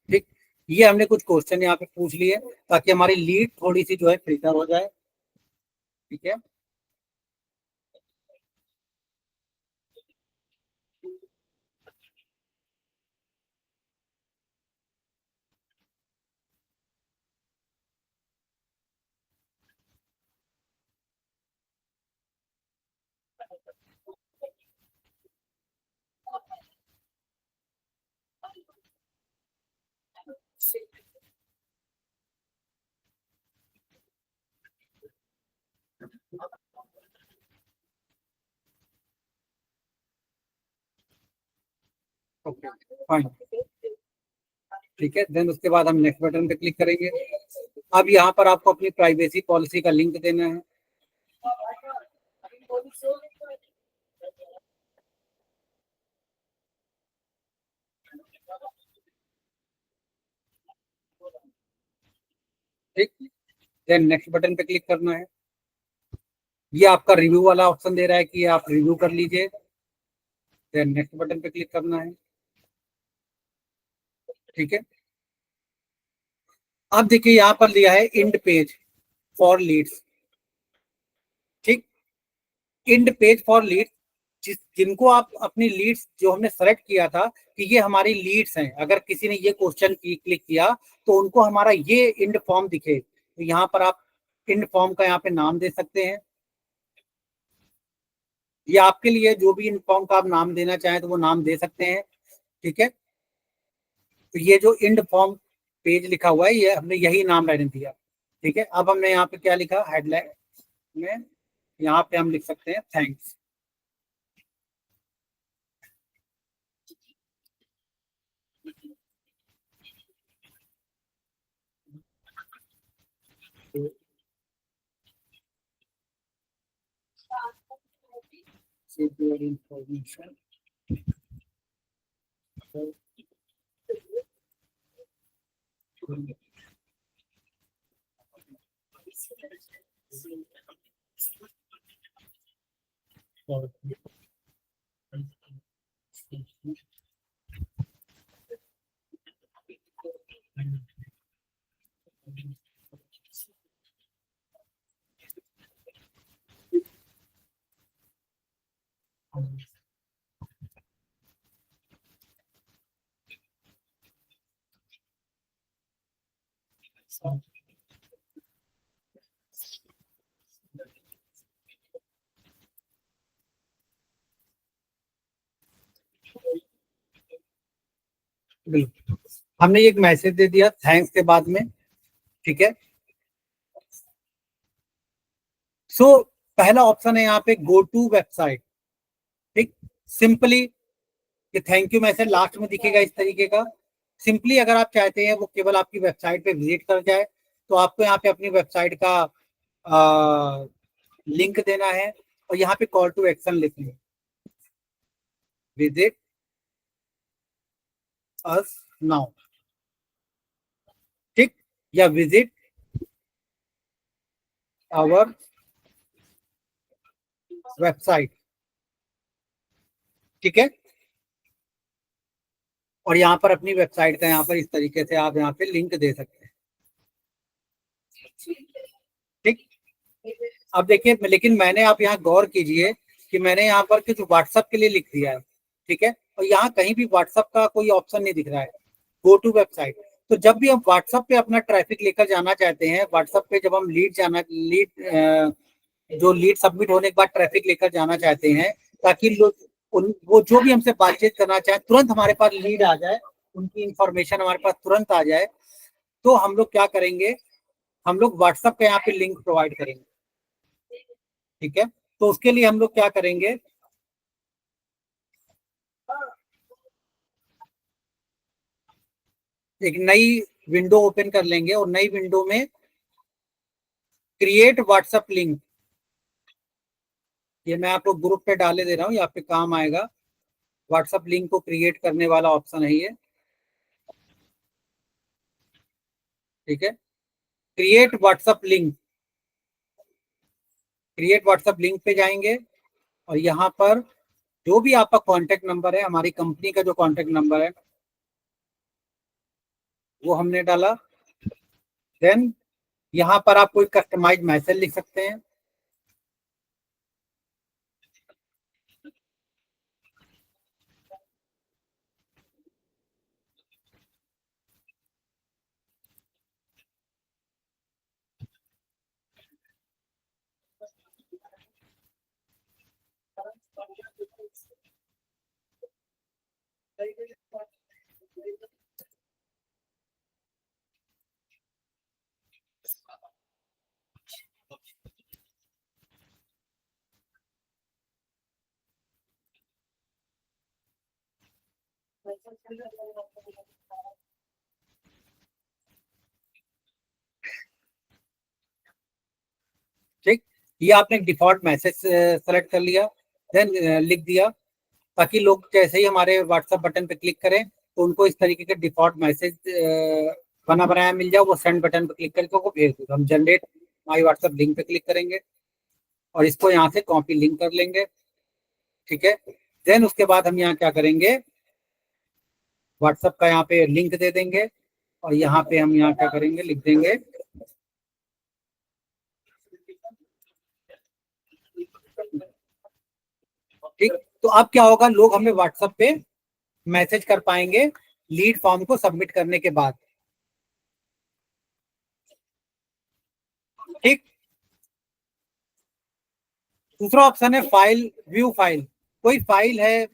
ठीक, ये हमने कुछ क्वेश्चन यहाँ पे पूछ लिए ताकि हमारी लीड थोड़ी सी जो है फिल्टर हो जाए। ठीक है, ओके फाइन। ठीक है, देन उसके बाद हम नेक्स्ट बटन पे क्लिक करेंगे। अब यहाँ पर आपको अपनी प्राइवेसी पॉलिसी का लिंक देना है। ठीक, देन नेक्स्ट बटन पे क्लिक करना है। ये आपका रिव्यू वाला ऑप्शन दे रहा है कि आप रिव्यू कर लीजिए। देन नेक्स्ट बटन पे क्लिक करना है। ठीक है, अब देखिए यहाँ पर लिया है इंड पेज फॉर लीड्स। ठीक, इंड पेज फॉर लीड्स, जिनको आप अपनी लीड्स जो हमने सेलेक्ट किया था कि ये हमारी लीड्स हैं, अगर किसी ने ये क्वेश्चन क्लिक किया तो उनको हमारा ये इंड फॉर्म दिखे, तो यहाँ पर आप इंड फॉर्म का यहाँ पे नाम दे सकते हैं। ये आपके लिए, जो भी इंड फॉर्म का आप नाम देना चाहें तो वो नाम दे सकते हैं। ठीक है, तो ये जो इंड फॉर्म पेज लिखा हुआ है ये हमने यही नाम रहने दिया। ठीक है, अब हमने यहाँ पे क्या लिखा हेडलाइन में, यहाँ पे हम लिख सकते हैं थैंक्स। Save your information. बिल्कुल, हमने एक मैसेज दे दिया थैंक्स के बाद में। ठीक है, सो पहला ऑप्शन है यहाँ पे गो टू वेबसाइट। ठीक, सिंपली ये थैंक यू मैसेज लास्ट में दिखेगा इस तरीके का। सिंपली अगर आप चाहते हैं वो केवल आपकी वेबसाइट पे विजिट कर जाए तो आपको यहाँ पे अपनी वेबसाइट का लिंक देना है और यहाँ पे कॉल टू एक्शन लिखनी है, विजिट अस नाउ। ठीक, या विजिट आवर वेबसाइट। ठीक है, और यहाँ पर अपनी वेबसाइट का यहाँ पर इस तरीके से आप यहाँ पे लिंक दे सकते हैं। ठीक, अब देखिए, लेकिन मैंने, आप यहाँ गौर कीजिए कि मैंने यहाँ पर कुछ व्हाट्सएप के लिए लिख दिया है, ठीक है, और यहाँ कहीं भी व्हाट्सएप का कोई ऑप्शन नहीं दिख रहा है, गो टू वेबसाइट। तो जब भी हम व्हाट्सएप पे अपना ट्रैफिक लेकर जाना चाहते हैं, व्हाट्सएप पे जब हम जो लीड सबमिट होने के बाद ट्रैफिक लेकर जाना चाहते हैं, ताकि वो जो भी हमसे बातचीत करना चाहे तुरंत हमारे पास लीड आ जाए, उनकी इंफॉर्मेशन हमारे पास तुरंत आ जाए, तो हम लोग क्या करेंगे, हम लोग व्हाट्सएप पे यहाँ पे लिंक प्रोवाइड करेंगे। ठीक है, तो उसके लिए हम लोग क्या करेंगे, एक नई विंडो ओपन कर लेंगे और नई विंडो में क्रिएट व्हाट्सएप लिंक, ये मैं आपको ग्रुप पे डाले दे रहा हूँ, यहाँ पे काम आएगा। व्हाट्सएप लिंक को क्रिएट करने वाला ऑप्शन है ये, ठीक है, create WhatsApp link. Create WhatsApp link पे जाएंगे और यहाँ पर जो भी आपका कॉन्टेक्ट नंबर है, हमारी कंपनी का जो कॉन्टेक्ट नंबर है वो हमने डाला। देन यहाँ पर आप कोई कस्टमाइज मैसेज लिख सकते हैं। ठीक, ये आपने डिफॉल्ट मैसेज सेलेक्ट कर लिया, देन लिख दिया, ताकि लोग जैसे ही हमारे व्हाट्सएप बटन पे क्लिक करें तो उनको इस तरीके के डिफॉल्ट मैसेज बना बनाया मिल जाए, वो सेंड बटन पे क्लिक करके वो भेज देगा। हम जनरेट माई व्हाट्सएप लिंक पे क्लिक करेंगे और इसको यहाँ से कॉपी लिंक कर लेंगे। ठीक है, देन उसके बाद हम यहाँ क्या करेंगे, व्हाट्सएप का यहाँ पे लिंक दे देंगे और यहाँ पे हम यहाँ क्या करेंगे, लिख देंगे ठीक। तो अब क्या होगा, लोग हमें व्हाट्सएप पे मैसेज कर पाएंगे लीड फॉर्म को सबमिट करने के बाद। ठीक, दूसरा ऑप्शन है फाइल व्यू फाइल। कोई फाइल है,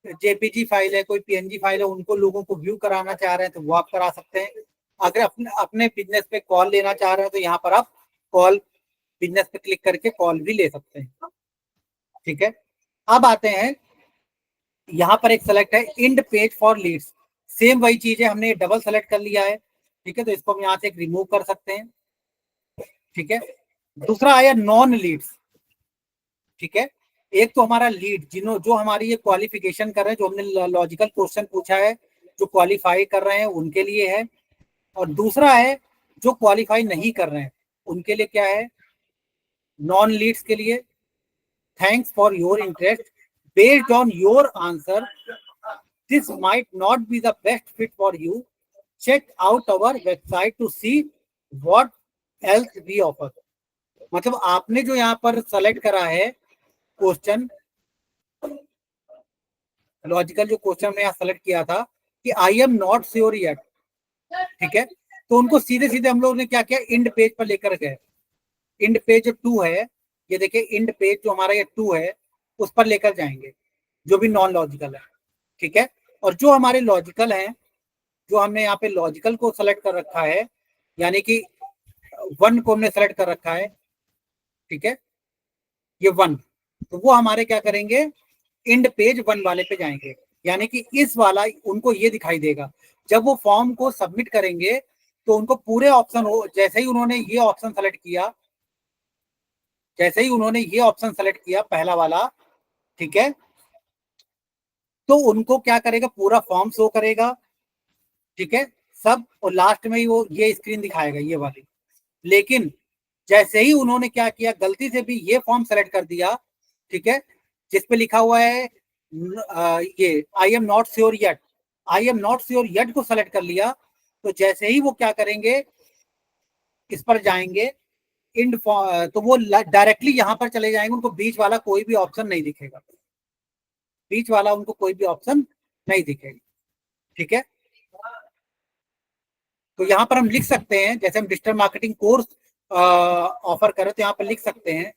जेपीजी फाइल है, कोई पीएनजी फाइल है, उनको लोगों को व्यू कराना चाह रहे हैं तो वो आप करा सकते हैं। अगर अपने अपने बिजनेस पे कॉल लेना चाह रहे हैं तो यहाँ पर आप कॉल बिजनेस पे क्लिक करके कॉल भी ले सकते हैं। ठीक है, अब आते हैं, यहाँ पर एक सेलेक्ट है end page for leads. Same वही चीज है, हमने डबल सेलेक्ट कर लिया है। ठीक है, तो इसको हम यहाँ से एक रिमूव कर सकते हैं। ठीक है, दूसरा आया नॉन लीड्स। ठीक है, एक तो हमारा लीड जो हमारी ये क्वालिफिकेशन कर रहे हैं, जो हमने लॉजिकल क्वेश्चन पूछा है, जो क्वालिफाई कर रहे हैं उनके लिए है, और दूसरा है जो क्वालिफाई नहीं कर रहे हैं उनके लिए क्या है, नॉन लीड्स के लिए, thanks for your interest, based on your answer this might not be the best fit for you, check out our website to see what else we offer. मतलब आपने जो यहाँ पर सेलेक्ट करा है क्वेश्चन, लॉजिकल जो क्वेश्चन हमने यहाँ सेलेक्ट किया था कि I am not sure yet, ठीक है, तो उनको सीधे सीधे हम लोगों ने क्या किया, इंड पेज पर लेकर गए। इंड पेज जो 2 है, ये देखिए इंड पेज जो हमारा ये 2 है उस पर लेकर जाएंगे, जो भी नॉन लॉजिकल है। ठीक है, और जो हमारे लॉजिकल हैं, जो हमने यहाँ पे लॉजिकल को सेलेक्ट कर रखा है, यानी कि 1 को हमने सेलेक्ट कर रखा है, ठीक है, ये 1, तो वो हमारे क्या करेंगे, इंड पेज 1 वाले पे जाएंगे, यानी कि इस वाला उनको ये दिखाई देगा। जब वो फॉर्म को सबमिट करेंगे तो उनको पूरे ऑप्शन हो, जैसे ही उन्होंने ये ऑप्शन सेलेक्ट किया, जैसे ही उन्होंने ये ऑप्शन सेलेक्ट किया पहला वाला, ठीक है, तो उनको क्या करेगा, पूरा फॉर्म शो करेगा। ठीक है, सब, और लास्ट में ही वो ये स्क्रीन दिखाएगा, ये वाली। लेकिन जैसे ही उन्होंने क्या किया, गलती से भी ये फॉर्म सेलेक्ट कर दिया, ठीक है, जिसपे लिखा हुआ है ये I am not sure yet, I am not sure yet को सेलेक्ट कर लिया, तो जैसे ही वो क्या करेंगे, इस पर जाएंगे इंड, तो वो डायरेक्टली यहां पर चले जाएंगे, उनको बीच वाला कोई भी ऑप्शन नहीं दिखेगा, बीच वाला उनको कोई भी ऑप्शन नहीं दिखेगा। ठीक है, तो यहाँ पर हम लिख सकते हैं, जैसे हम डिजिटल मार्केटिंग कोर्स ऑफर करें तो यहाँ पर लिख सकते हैं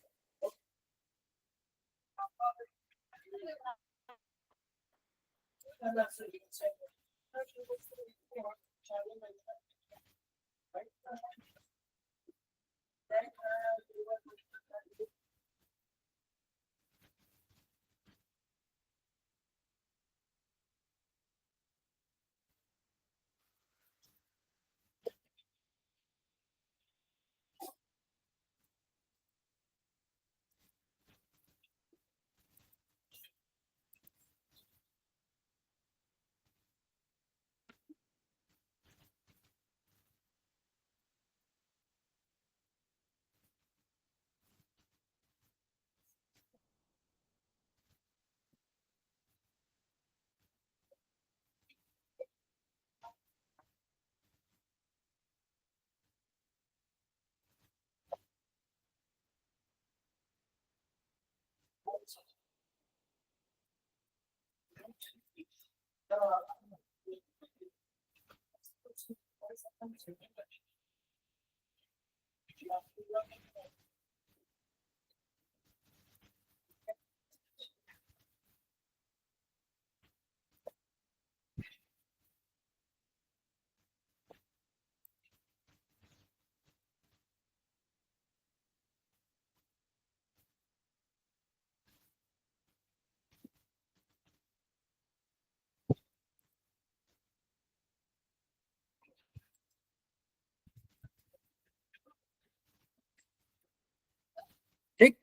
ठीक,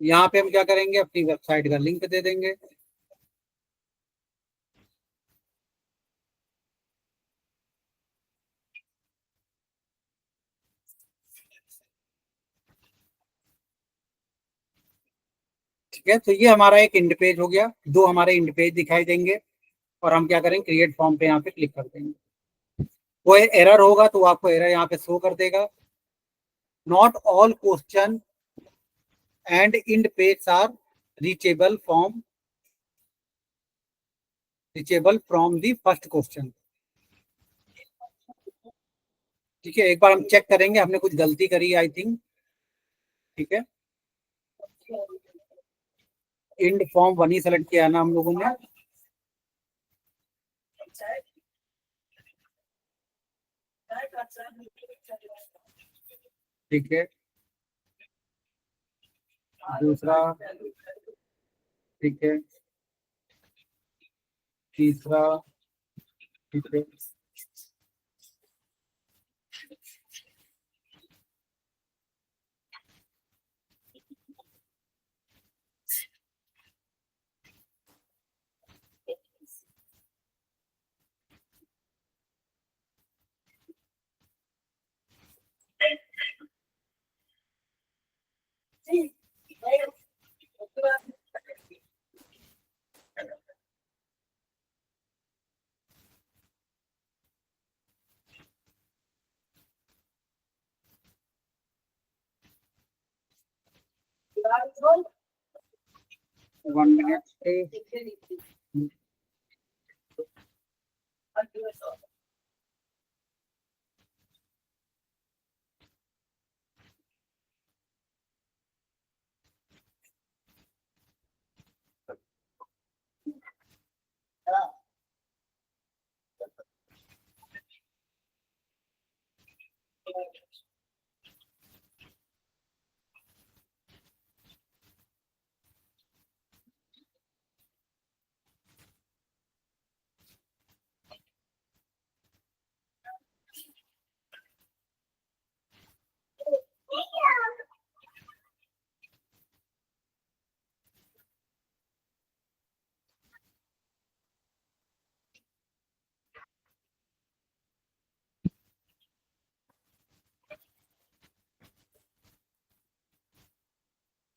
यहाँ पे हम क्या करेंगे, अपनी वेबसाइट का लिंक दे देंगे। ठीक है, तो ये हमारा एक इंड पेज हो गया, दो हमारे इंड पेज दिखाई देंगे, और हम क्या करेंगे, क्रिएट फॉर्म पे यहाँ पे क्लिक कर देंगे। कोई एरर होगा तो आपको एरर यहाँ पे शो कर देगा, not all question and end page are reachable from the first question. ठीक है, एक बार हम चेक करेंगे, हमने कुछ गलती करी आई थिंक। ठीक है, इंड फॉर्म 1 ही सेलेक्ट किया है ना हम लोगों ने। ठीक है, दूसरा, ठीक है, तीसरा, ठीक है, वन मिनट।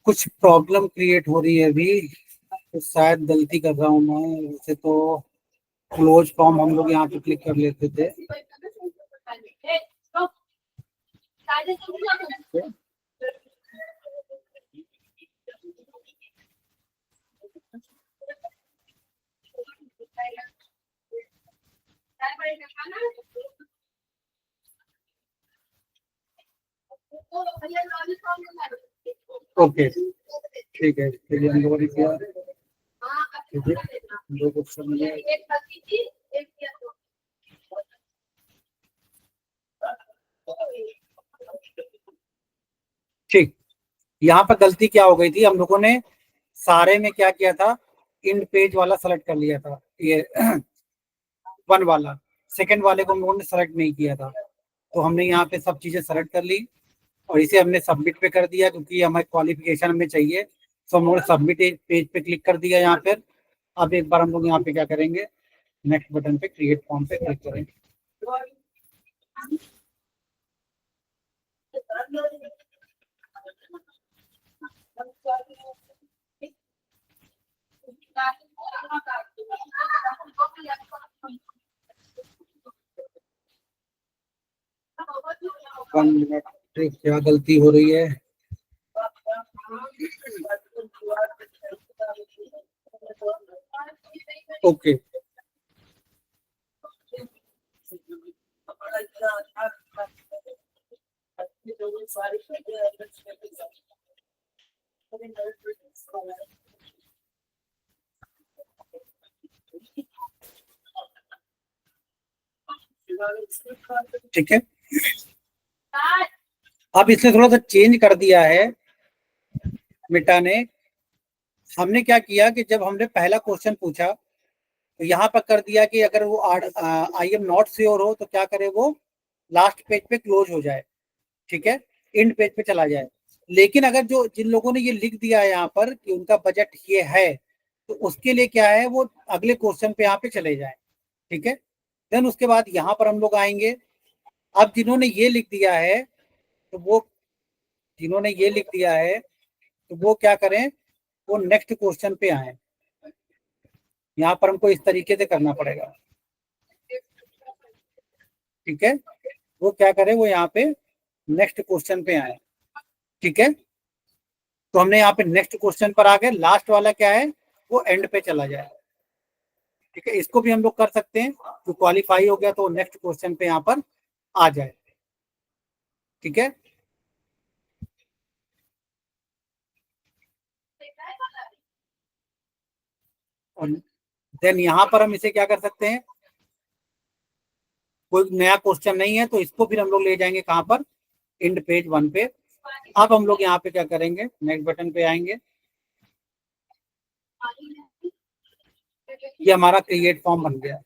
कुछ प्रॉब्लम क्रिएट हो रही है अभी, तो शायद गलती कर रहा हूँ मैं, वैसे तो क्लोज फॉर्म हम लोग यहाँ पे क्लिक कर लेते थे। ओके ठीक है, चलिए हम लोगों ने किया। ठीक है, दो क्वेश्चन मिले। ठीक, यहाँ पर गलती क्या हो गई थी, हम लोगों ने सारे में क्या किया था, इंड पेज वाला सेलेक्ट कर लिया था, ये 1 वाला, सेकंड वाले को हम लोगों ने सेलेक्ट नहीं किया था। तो हमने यहाँ पे सब चीजें सेलेक्ट कर ली और इसे हमने सबमिट पे कर दिया, क्योंकि हमारे क्वालिफिकेशन हमें चाहिए। तो हम लोग सबमिट पेज पे क्लिक कर दिया यहाँ पर। अब एक बार हम लोग यहाँ पे क्या करेंगे, नेक्स्ट बटन पे क्रिएट फॉर्म पे क्लिक करेंगे। क्या गलती हो रही है, ओके ठीक है। अब इसने थोड़ा सा चेंज कर दिया है मिटा ने। हमने क्या किया कि जब हमने पहला क्वेश्चन पूछा तो यहाँ पर कर दिया कि अगर वो आई एम नॉट श्योर हो तो क्या करे, वो लास्ट पेज पे क्लोज हो जाए, ठीक है, एंड पेज पे चला जाए। लेकिन अगर जो जिन लोगों ने ये लिख दिया है यहाँ पर कि उनका बजट ये है, तो उसके लिए क्या है, वो अगले क्वेश्चन पे यहाँ पे चले जाए, ठीक है। देन उसके बाद यहाँ पर हम लोग आएंगे। अब जिन्होंने ये लिख दिया है तो वो, जिन्होंने ये लिख दिया है तो वो क्या करें, वो नेक्स्ट क्वेश्चन पे आए। यहाँ पर हमको इस तरीके से करना पड़ेगा, ठीक है। वो क्या करे, वो यहाँ पे नेक्स्ट क्वेश्चन पे आए, ठीक है। तो हमने यहाँ पे नेक्स्ट क्वेश्चन पर आ गए, लास्ट वाला क्या है, वो एंड पे चला जाए, ठीक है। इसको भी हम लोग कर सकते हैं, जो क्वालिफाई हो गया तो नेक्स्ट क्वेश्चन पे यहाँ पर आ जाए, ठीक है। और देन यहाँ पर हम इसे क्या कर सकते हैं, कोई नया क्वेश्चन नहीं है तो इसको फिर हम लोग ले जाएंगे कहाँ पर, इंड पेज 1 पे। अब हम लोग यहाँ पे क्या करेंगे, नेक्स्ट बटन पे आएंगे। ये हमारा क्रिएट फॉर्म बन गया,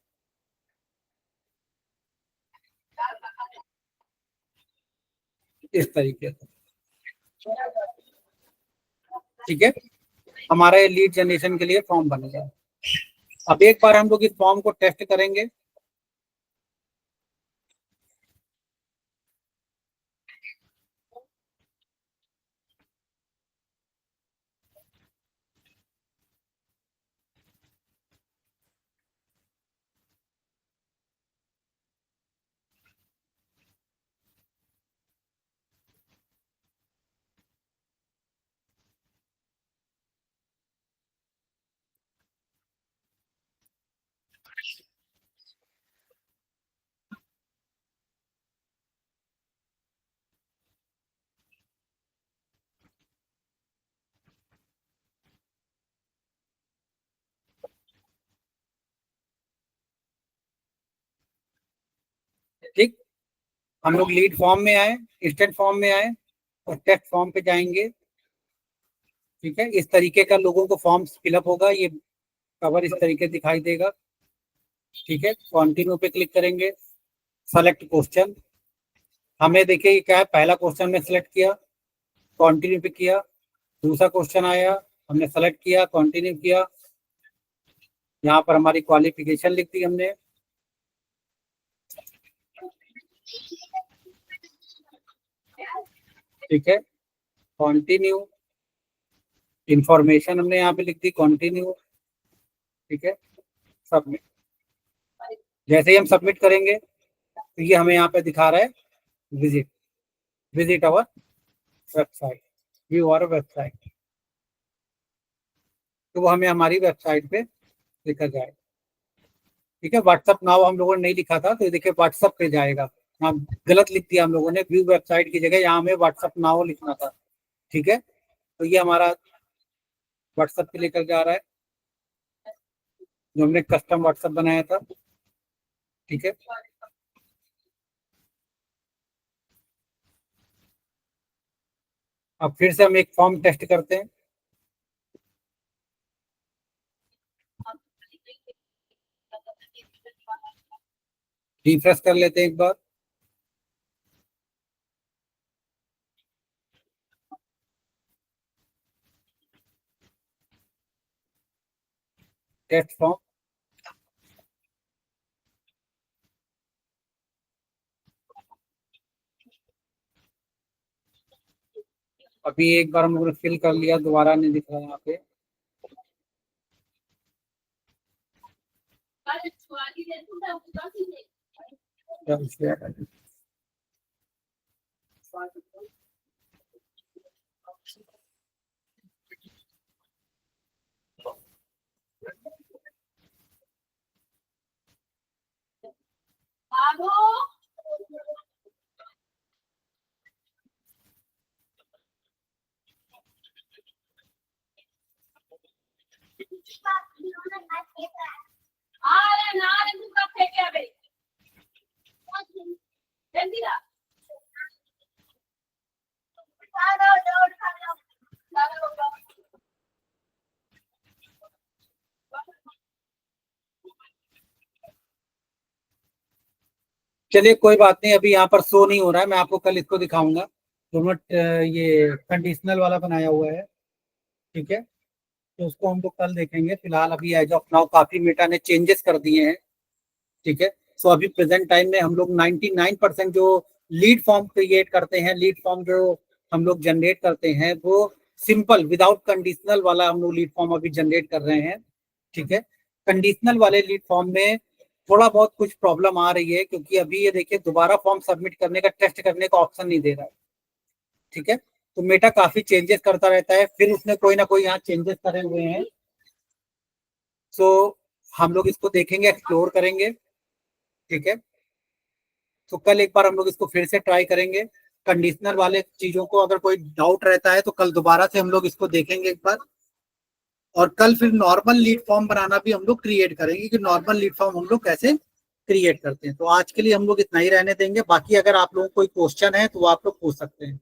इस तरीके से, ठीक है। हमारा ये लीड जनरेशन के लिए फॉर्म बन गया। अब एक बार हम लोग इस फॉर्म को टेस्ट करेंगे। ठीक, हम लोग लीड फॉर्म में आए, इंस्टेंट फॉर्म में आए और टेस्ट फॉर्म पे जाएंगे, ठीक है। इस तरीके का लोगों को फॉर्म फिलअप होगा, ये कवर इस तरीके दिखाई देगा, ठीक है। कंटिन्यू पे क्लिक करेंगे, सेलेक्ट क्वेश्चन। हमें देखिए क्या है, पहला क्वेश्चन में सेलेक्ट किया, कंटिन्यू पे किया, दूसरा क्वेश्चन आया, हमने सेलेक्ट किया, कंटिन्यू किया, यहाँ पर हमारी क्वालिफिकेशन लिख दी हमने, ठीक है, कंटिन्यू, इंफॉर्मेशन हमने यहाँ पे लिख दी, कंटिन्यू, ठीक है, सबमिट। जैसे ही हम सबमिट करेंगे तो ये हमें यहाँ पे दिखा रहा है visit our website, view our website. तो वो हमें हमारी वेबसाइट पे लेकर जाएगा। ठीक है, व्हाट्सअप नाउ हम लोगों ने नहीं लिखा था, तो ये देखिए व्हाट्सअप पे जाएगा। हाँ, गलत लिख दिया हम लोगों ने, व्यू वेबसाइट की जगह यहाँ हमें व्हाट्सअप नाउ लिखना था। ठीक है, तो ये हमारा व्हाट्सएप पे लेकर जा रहा है, जो हमने कस्टम व्हाट्सएप बनाया था। ठीक है, अब फिर से हम एक फॉर्म टेस्ट करते हैं। रिफ्रेश कर लेते हैं एक बार। टेस्ट फॉर्म, अभी एक बार हम लोगों ने फिल कर लिया, दोबारा नहीं दिख रहा यहाँ पे। चलिए कोई बात नहीं, अभी यहाँ पर शो नहीं हो रहा है, मैं आपको कल इसको दिखाऊंगा जो मैं ये कंडीशनल वाला बनाया हुआ है। ठीक है, तो उसको हम लोग कल देखेंगे। फिलहाल अभी एज ऑफ नाउ काफी मेटा ने चेंजेस कर दिए हैं। ठीक है, सो अभी प्रेजेंट टाइम में हम लोग 99% जो लीड फॉर्म क्रिएट करते हैं, लीड फॉर्म जो हम लोग जनरेट करते हैं, वो सिंपल विदाउट कंडीशनल वाला हम लोग लीड फॉर्म अभी जनरेट कर रहे हैं। ठीक है, कंडीशनल वाले लीड फॉर्म में थोड़ा बहुत कुछ प्रॉब्लम आ रही है, क्योंकि अभी ये देखिए दोबारा फॉर्म सबमिट करने का, टेस्ट करने का ऑप्शन नहीं दे रहा है। ठीक है, तो मेटा काफी चेंजेस करता रहता है, फिर उसने कोई ना कोई यहाँ चेंजेस करे हुए हैं। सो हम लोग इसको देखेंगे, एक्सप्लोर करेंगे। ठीक है, तो कल एक बार हम लोग इसको फिर से ट्राई करेंगे। कंडीशनल वाले चीजों को अगर कोई डाउट रहता है तो कल दोबारा से हम लोग इसको देखेंगे एक बार, और कल फिर नॉर्मल लीड फॉर्म बनाना भी हम लोग क्रिएट करेंगे कि नॉर्मल लीड फॉर्म हम लोग कैसे क्रिएट करते हैं। तो आज के लिए हम लोग इतना ही रहने देंगे, बाकी अगर आप लोगों को कोई क्वेश्चन है तो वो आप लोग पूछ सकते हैं।